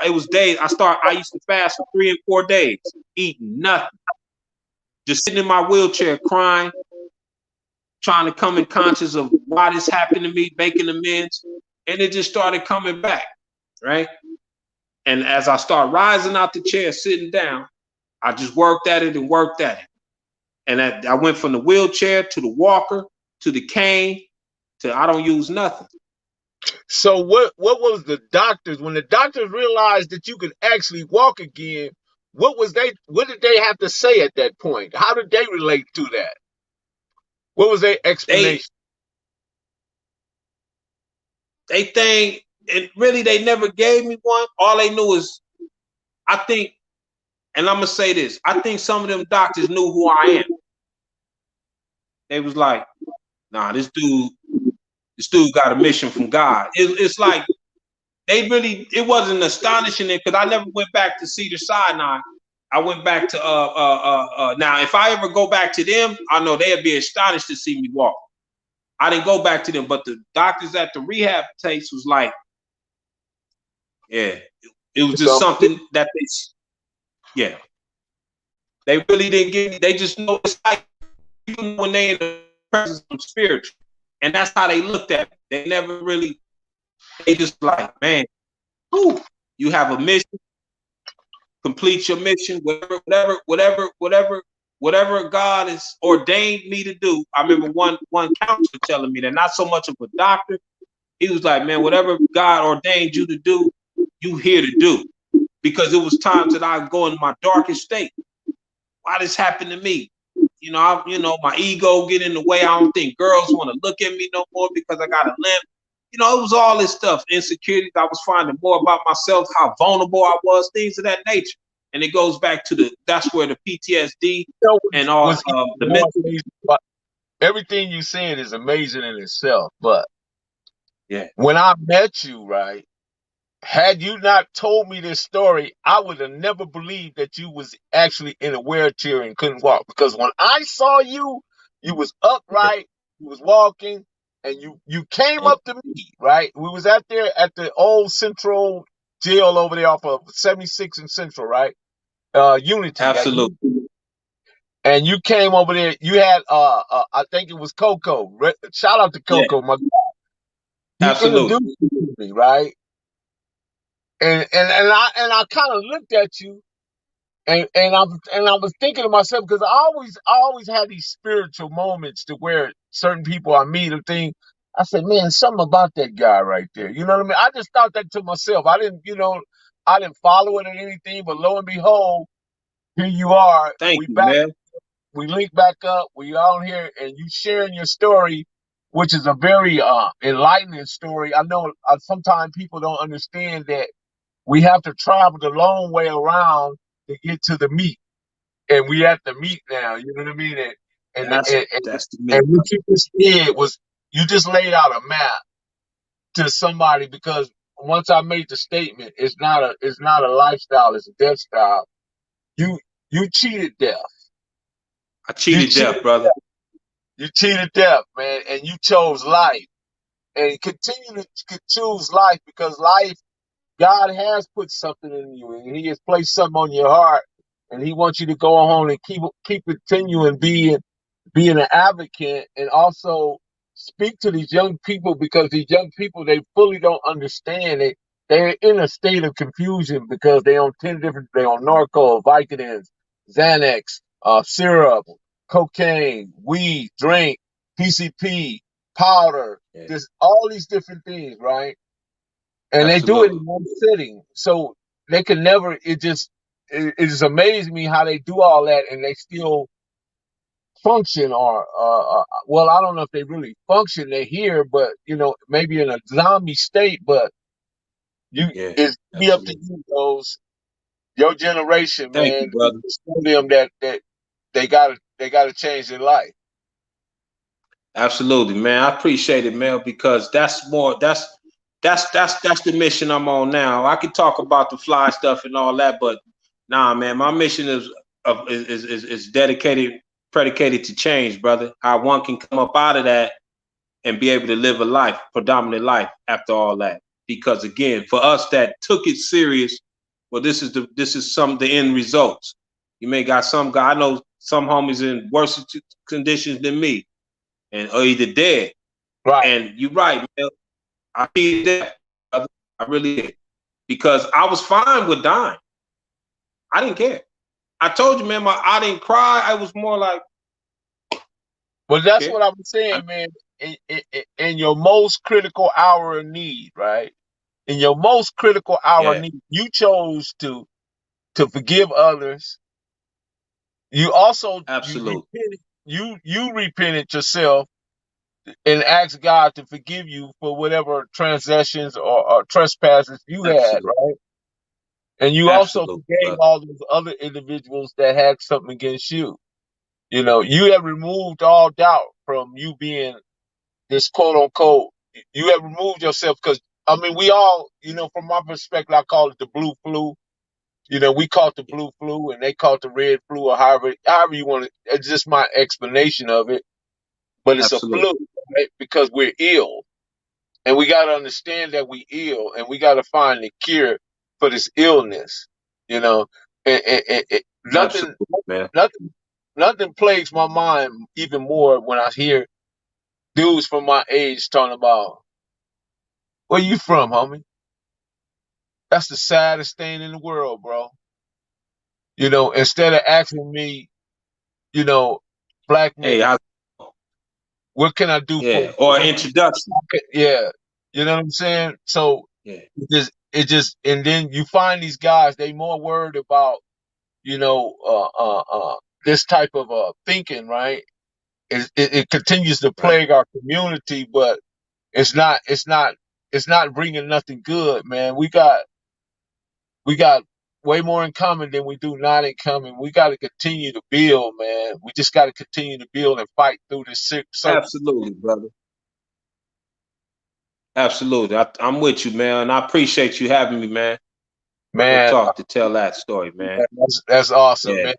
S2: It was days. I used to fast for 3 and 4 days, eating nothing. Just sitting in my wheelchair crying, trying to come in conscious of why this happened to me, making amends. And it just started coming back, right? And as I start rising out the chair, sitting down, I just worked at it and worked at it. And I went from the wheelchair to the walker, to the cane, to I don't use nothing.
S1: So what was the doctors, when the doctors realized that you could actually walk again, what did they have to say at that point? How did they relate to that? What was their explanation?
S2: They think, and really they never gave me one. All they knew is, I think, and I'm gonna say this, I think some of them doctors knew who I am. They was like, nah, this dude got a mission from God. It's like it wasn't astonishing it because I never went back to Cedar Sinai. I went back to now if I ever go back to them, I know they'd be astonished to see me walk. I didn't go back to them, but the doctors at the rehab place was like, yeah, it was just something that they really didn't give me. They just know it's like even when they in the presence of spiritual. And that's how they looked at me. They never really, they just like, man, whew, you have a mission, complete your mission, whatever God has ordained me to do. I remember one counselor telling me that, not so much of a doctor. He was like, man, whatever God ordained you to do, you here to do. Because it was times that I go in my darkest state. Why this happened to me? My ego get in the way. I don't think girls want to look at me no more because I got a limp. It was all this stuff, insecurities. I was finding more about myself, how vulnerable I was, things of that nature. And it goes back to that's where the PTSD and all the mental.
S1: Everything you said is amazing in itself, but
S2: yeah,
S1: when I met you, right, had you not told me this story, I would have never believed that you was actually in a wheelchair and couldn't walk. Because when I saw you, you was upright, you was walking, and you came up to me, right? We was out there at the old Central jail over there off of 76 and Central, right? Unity.
S2: Absolutely.
S1: And you came over there. You had I think it was Coco. Shout out to Coco, my God. He introduced you to me, right? And I kind of looked at you, and I was thinking to myself, because I always have these spiritual moments to where certain people I meet and think, I said, man, something about that guy right there. You know what I mean? I just thought that to myself. I didn't follow it or anything, but lo and behold, here you are.
S2: Thank you, man.
S1: We link back up. We on here, and you sharing your story, which is a very enlightening story. I know sometimes people don't understand that we have to travel the long way around to get to the meat, and we at the meat now. You know what I mean?
S2: That's the meat.
S1: And what you just did was you just laid out a map to somebody, because once I made the statement, it's not a lifestyle, it's a death style. You cheated death.
S2: I cheated death, brother.
S1: You cheated death, man, and you chose life, and continue to choose life, because life, God has put something in you, and He has placed something on your heart, and He wants you to go on and keep continuing being an advocate, and also speak to these young people, because these young people, they fully don't understand it. They're in a state of confusion because they on Norco, Vicodins, Xanax, syrup, cocaine, weed, drink, PCP, powder, just all these different things, right? And they do it in one sitting, so they can never. It just amazes me how they do all that and they still function, or well, I don't know if they really function. They're here, but maybe in a zombie state. But it's be up to you, those your generation,
S2: Thank
S1: man.
S2: you, brother.
S1: Show them that they gotta change their life.
S2: Absolutely, man. I appreciate it, man, because that's the mission I'm on now. I could talk about the fly stuff and all that, but nah, man, my mission is predicated to change, brother. How one can come up out of that and be able to live a life, predominant life after all that. Because again, for us that took it serious, well, this is the end results. You may got some guy, I know some homies in worse conditions than me, and or either dead.
S1: Right.
S2: And you're right, man. I did that, brother. I really did. Because I was fine with dying. I didn't care. I told you, man, I didn't cry. I was more like.
S1: Well, that's what I was saying, man. In your most critical hour of need, right? In your most critical hour of need, you chose to forgive others. You also you repented yourself and asked God to forgive you for whatever transgressions or trespasses you had, right? And you also forgave all those other individuals that had something against you. You have removed all doubt from you being this quote unquote. You have removed yourself, because we all, from my perspective, I call it the blue flu. We call it the blue flu, and they call it the red flu, or however you want to. It's just my explanation of it. But it's a flu, right? Because we're ill, and we got to understand that we're ill, and we got to find the cure for this illness. Nothing plagues my mind even more when I hear dudes from my age talking about, where you from, homie? That's the saddest thing in the world, bro. Instead of asking me, you know, black man,
S2: Hey,
S1: what can I do for
S2: yeah,
S1: you?
S2: or introduction.
S1: Yeah. You know what I'm saying? So
S2: Yeah,
S1: and then you find these guys, they more worried about, you know, this type of thinking, right? It continues to
S2: right.
S1: plague our community, but it's not, it's not, it's not bringing nothing good, man. We got way more in common than we do not in common. We got to continue to build, man. We just got to continue to build and fight through this circle,
S2: Absolutely, brother. Absolutely. I'm with you, man. And I appreciate you having me, man. We'll
S1: man.
S2: talk to tell that story, man.
S1: That's awesome,
S2: Yeah.
S1: man.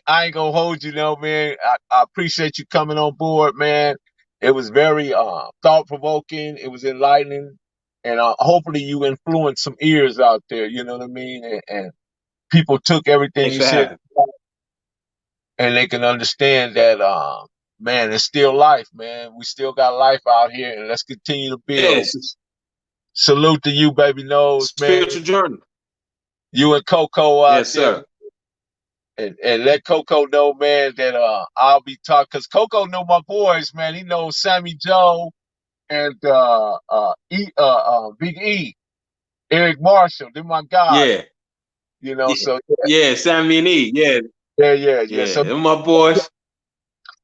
S1: I ain't gonna hold you, no, man. I appreciate you coming on board, man. It was very thought provoking. It was enlightening, and hopefully you influenced some ears out there. You know what I mean? And people took everything
S2: Thanks
S1: you
S2: for
S1: said,
S2: having
S1: and they can understand that, man, it's still life, man. We still got life out here, and let's continue to
S2: me. Yeah,
S1: build.
S2: it's a
S1: Salute to you, baby nose, man.
S2: spiritual journey.
S1: You and Coco out
S2: Yes,
S1: there.
S2: sir.
S1: And let Coco know, man, that I'll be talking, because Coco know my boys, man. He knows Sammy Joe and Big E, Eric Marshall. They're my guys,
S2: Yeah. Yeah.
S1: So
S2: Yeah, Sammy and E. Yeah.
S1: yeah.
S2: Yeah.
S1: So
S2: Them my boys.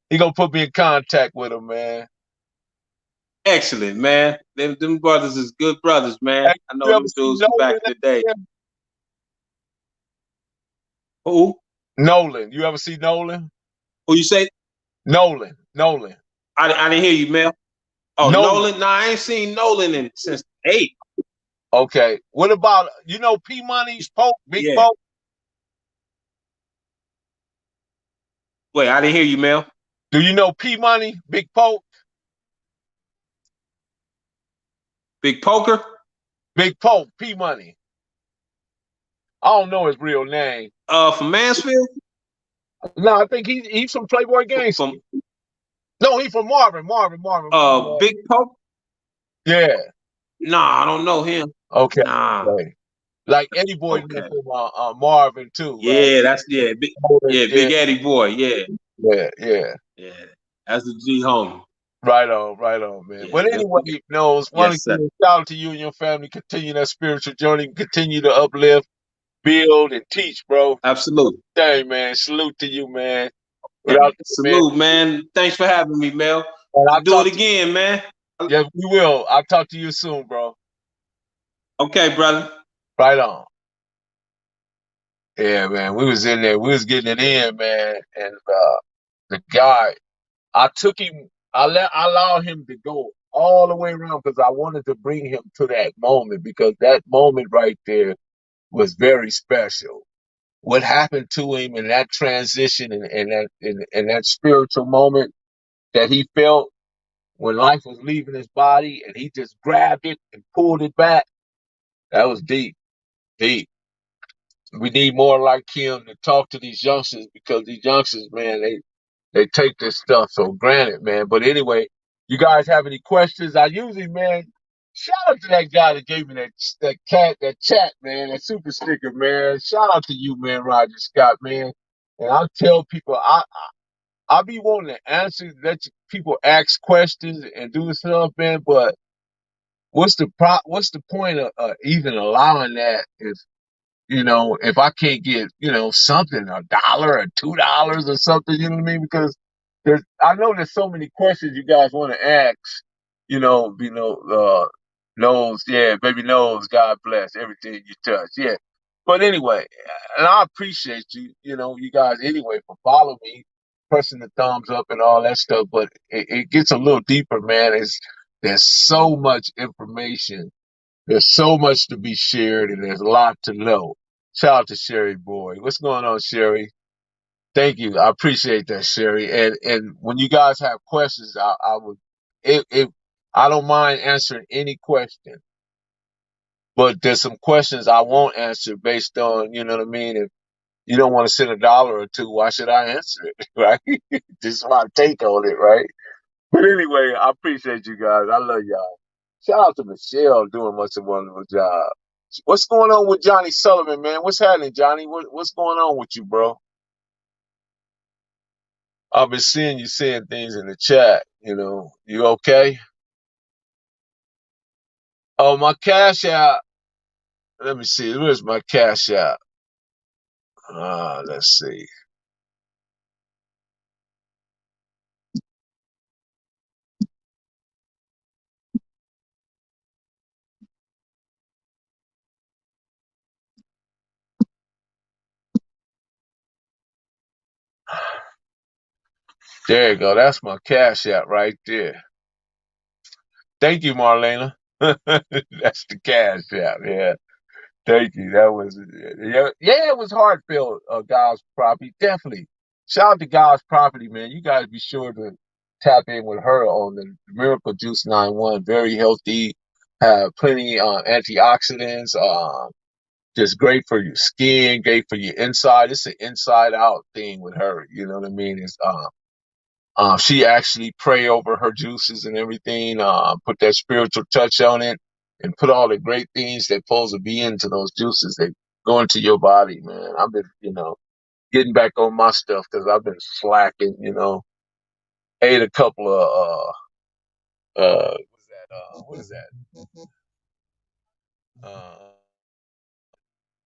S1: he gonna put me in contact with him, man.
S2: Excellent, man. Them brothers is good brothers, man.
S1: Hey,
S2: I know
S1: you ever
S2: them
S1: see
S2: dudes from back
S1: Nolan
S2: in
S1: out
S2: the day.
S1: there?
S2: Who?
S1: Nolan, you ever see Nolan?
S2: Who you say?
S1: Nolan,
S2: I didn't hear you, Mel. Oh,
S1: Nolan.
S2: Nolan. Nah, I ain't seen Nolan since '8.
S1: Okay. What about P Money, Pope, Big
S2: Yeah.
S1: Pope?
S2: Wait, I didn't hear you, Mel.
S1: Do you know P Money, Big Pope,
S2: Big Poker?
S1: Big Pope, P Money? I don't know his real name.
S2: From Mansfield?
S1: No, I think he's from Playboy Gangsta.
S2: From
S1: No, he's from Marvin.
S2: Big Poke?
S1: Yeah.
S2: Nah, I don't know him.
S1: Okay.
S2: Nah.
S1: Okay. Like Eddie Boy know
S2: Okay.
S1: from Marvin too, right?
S2: Yeah,
S1: Yeah,
S2: Big Eddie boy. Yeah.
S1: yeah.
S2: Yeah. That's a G homie.
S1: Right on, man.
S2: Yeah.
S1: But anyway, knows want
S2: Yes,
S1: to
S2: sir.
S1: give a shout out to you and your family. Continue that spiritual journey. Continue to uplift, build, and teach, bro.
S2: Absolutely.
S1: Hey, man. Salute to you, man.
S2: Hey,
S1: Without that, man.
S2: salute, man. Thanks for having me, Mel.
S1: And I'll
S2: Let's do it
S1: talk to
S2: again, man.
S1: you. Yeah, we will. I'll talk to you soon, bro.
S2: Okay, brother.
S1: Right on. Yeah, man. We was in there. We was getting it in, man. And the guy, I allowed him to go all the way around because I wanted to bring him to that moment, because that moment right there was very special. What happened to him in that transition, and that spiritual moment that he felt when life was leaving his body, and he just grabbed it and pulled it back. That was deep, deep. We need more like him to talk to these youngsters, because these youngsters, man, they take this stuff so granted, man. But anyway, you guys have any questions? I usually, man, shout out to that guy that gave me that chat, man, that super sticker, man. Shout out to you, man, Roger Scott, man. And I tell people, I be wanting to answer, people ask questions and do stuff, man. But what's the point of even allowing that if I can't get, something, $1 or $2 or something, you know what I mean? Because I know there's so many questions you guys want to ask, knows, yeah, baby knows, God bless everything you touch. Yeah. But anyway, and I appreciate you guys anyway for following me, pressing the thumbs up and all that stuff. But it gets a little deeper, man. There's so much information, there's so much to be shared, and there's a lot to know. Shout out to Sherry Boy. What's going on, Sherry? Thank you. I appreciate that, Sherry. And when you guys have questions, I would if I don't mind answering any question, but there's some questions I won't answer based on, you know what I mean? If you don't want to send $1 or two, why should I answer it? Right? This is my take on it, right? But anyway, I appreciate you guys. I love y'all. Shout out to Michelle doing much a wonderful job. What's going on with Johnny Sullivan, man? What's happening, Johnny? What's going on with you, bro? I've been seeing you saying things in the chat. You okay? Oh, my cash app. Let me see. Where's my cash app? Let's see. There you go. That's my cash app right there. Thank you, Marlena. That's the cash app. Yeah. Thank you. That was yeah. It was heartfelt. God's property, definitely. Shout out to God's property, man. You guys be sure to tap in with her on the Miracle Juice 91. Very healthy. Have plenty antioxidants. Just great for your skin, great for your inside. It's an inside out thing with her. You know what I mean? She actually pray over her juices and everything, put that spiritual touch on it and put all the great things that supposed to be into those juices that go into your body, man. I've been, getting back on my stuff because I've been slacking, ate a couple of, what is that? Uh,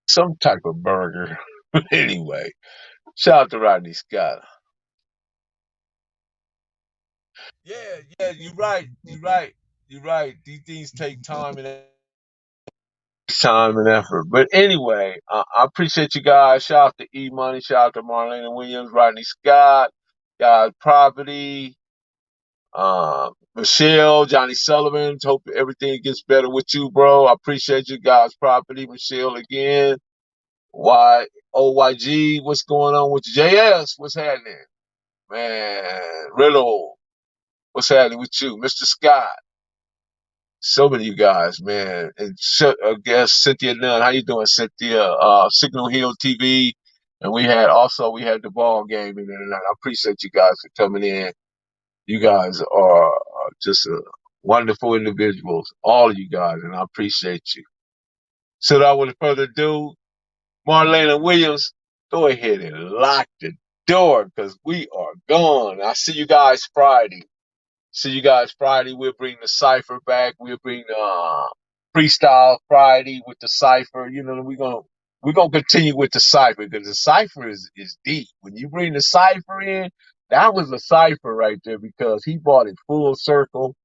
S1: some type of burger. Anyway, shout out to Rodney Scott. Yeah, yeah, you're right. You're right. You're right. These things take time and effort. But anyway, I appreciate you guys. Shout out to E Money. Shout out to Marlena Williams, Rodney Scott, guys, Property, Michelle, Johnny Sullivan. Hope everything gets better with you, bro. I appreciate you guys, Property, Michelle again. OYG, what's going on with you? JS? What's happening? Man, Riddle, what's happening with you? Mr. Scott. So many of you guys, man. And I guess Cynthia Nunn. How you doing, Cynthia? Signal Hill TV. And we had the ball game in there tonight. I appreciate you guys for coming in. You guys are just wonderful individuals, all of you guys, and I appreciate you. So without further ado, Marlena Williams, go ahead and lock the door because we are gone. I see you guys Friday. See you guys Friday. We'll bring the cipher back. We'll bring freestyle Friday with the cipher. We're gonna continue with the cipher because the cipher is deep. When you bring the cipher in, that was a cipher right there because he brought it full circle.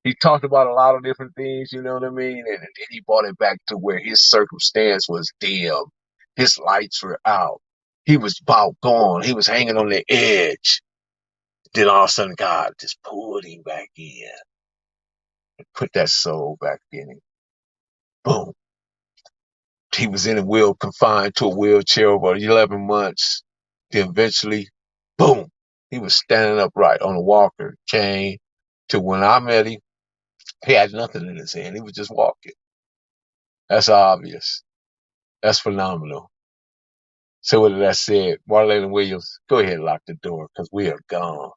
S1: He talked about a lot of different things, you know what I mean? And then he brought it back to where his circumstance was dim. His lights were out. He was about gone. He was hanging on the edge. Then all of a sudden, God just pulled him back in and put that soul back in him. Boom. He was in a confined to a wheelchair over 11 months. Then eventually, boom, he was standing upright on a walker, cane. To when I met him, he had nothing in his hand. He was just walking. That's obvious. That's phenomenal. So with that said, Marlena Williams, go ahead and lock the door because we are gone.